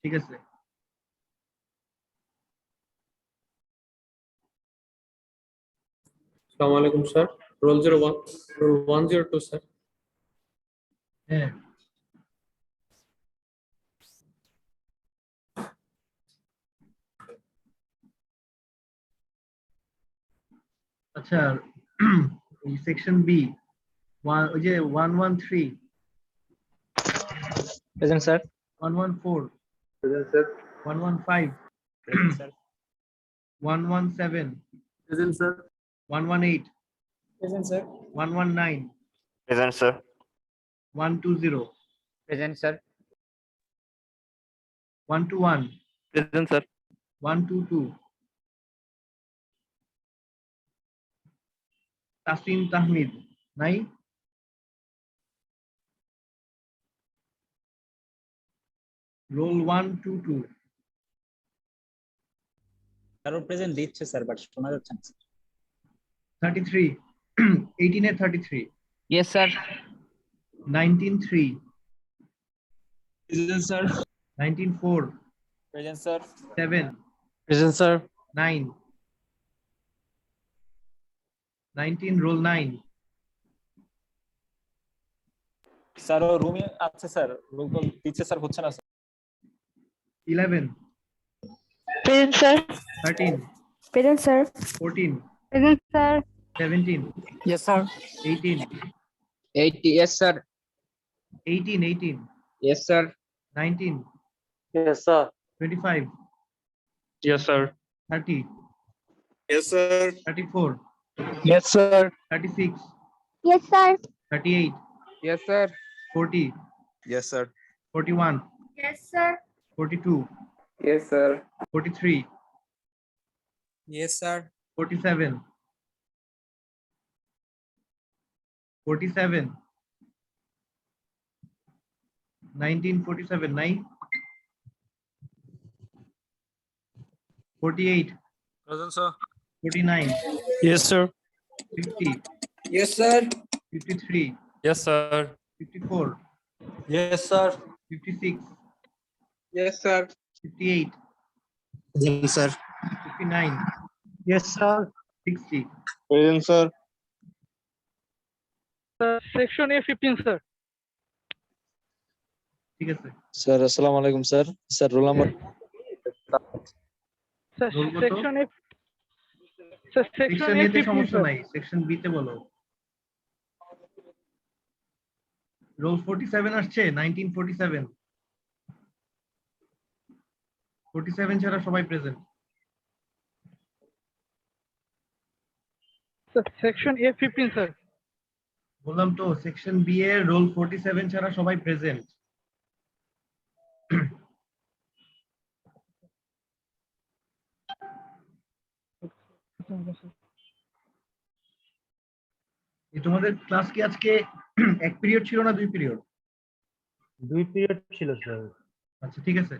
ঠিক আছে। Assalamu alaikum, sir. Roll 01, roll 102, sir. হ্যাঁ আচ্ছা এই section B ওই যে 113 present sir 114 Present, sir. 115 present sir 117 Present, sir. 118 Present, sir. 119 Present, sir. 120 present sir 121 Present, sir. 122 Tasim Tahmid নাই রোল 122 কারো প্রেজেন্ট দিচ্ছে স্যার বাট শোনা যাচ্ছে না 33 18 এ 33 Yes, sir. 19 3 Present, sir. 19 4 Present, sir. 7 Present, sir. 9 19 roll 9 sir ও রুমে আছে স্যার রোল কল দিচ্ছে sir হচ্ছে না sir 11 Present, sir. 13 Present, sir. 14 Present, sir. 17 Yes, sir. 18 Yes, sir. 18 Yes, sir. 19 Yes, sir. 25 Yes, sir. 30 Yes, sir. 34 Yes, sir. 36 Yes, sir. 38 Yes, sir. 40 Yes, sir. 41 Yes, sir. 42 Yes, sir. 43 yes sir 47 47 1947 9 48 Present, sir. 49 Yes, sir. 50 Yes, sir. 53 Yes, sir. 54 Yes, sir. 56 Yes, sir. 58 Yes, sir. 59 yes sir 60 Present, sir. Section A 15 sir ঠিক আছে sir আসসালামু আলাইকুম sir sir roll number roll কত section A sir section A তে সমস্যা নাই section B তে বলো রোল 47 আসছে 1947 47 ছাড়া সবাই প্রেজেন্ট সেকশন এ 15 স্যার বললাম তো সেকশন বি এর রোল 47 ছাড়া সবাই প্রেজেন্ট তোমাদের ক্লাস কি আজকে এক পিরিয়ড ছিল না দুই পিরিয়ড 2 পিরিয়ড ছিল স্যার আচ্ছা ঠিক আছে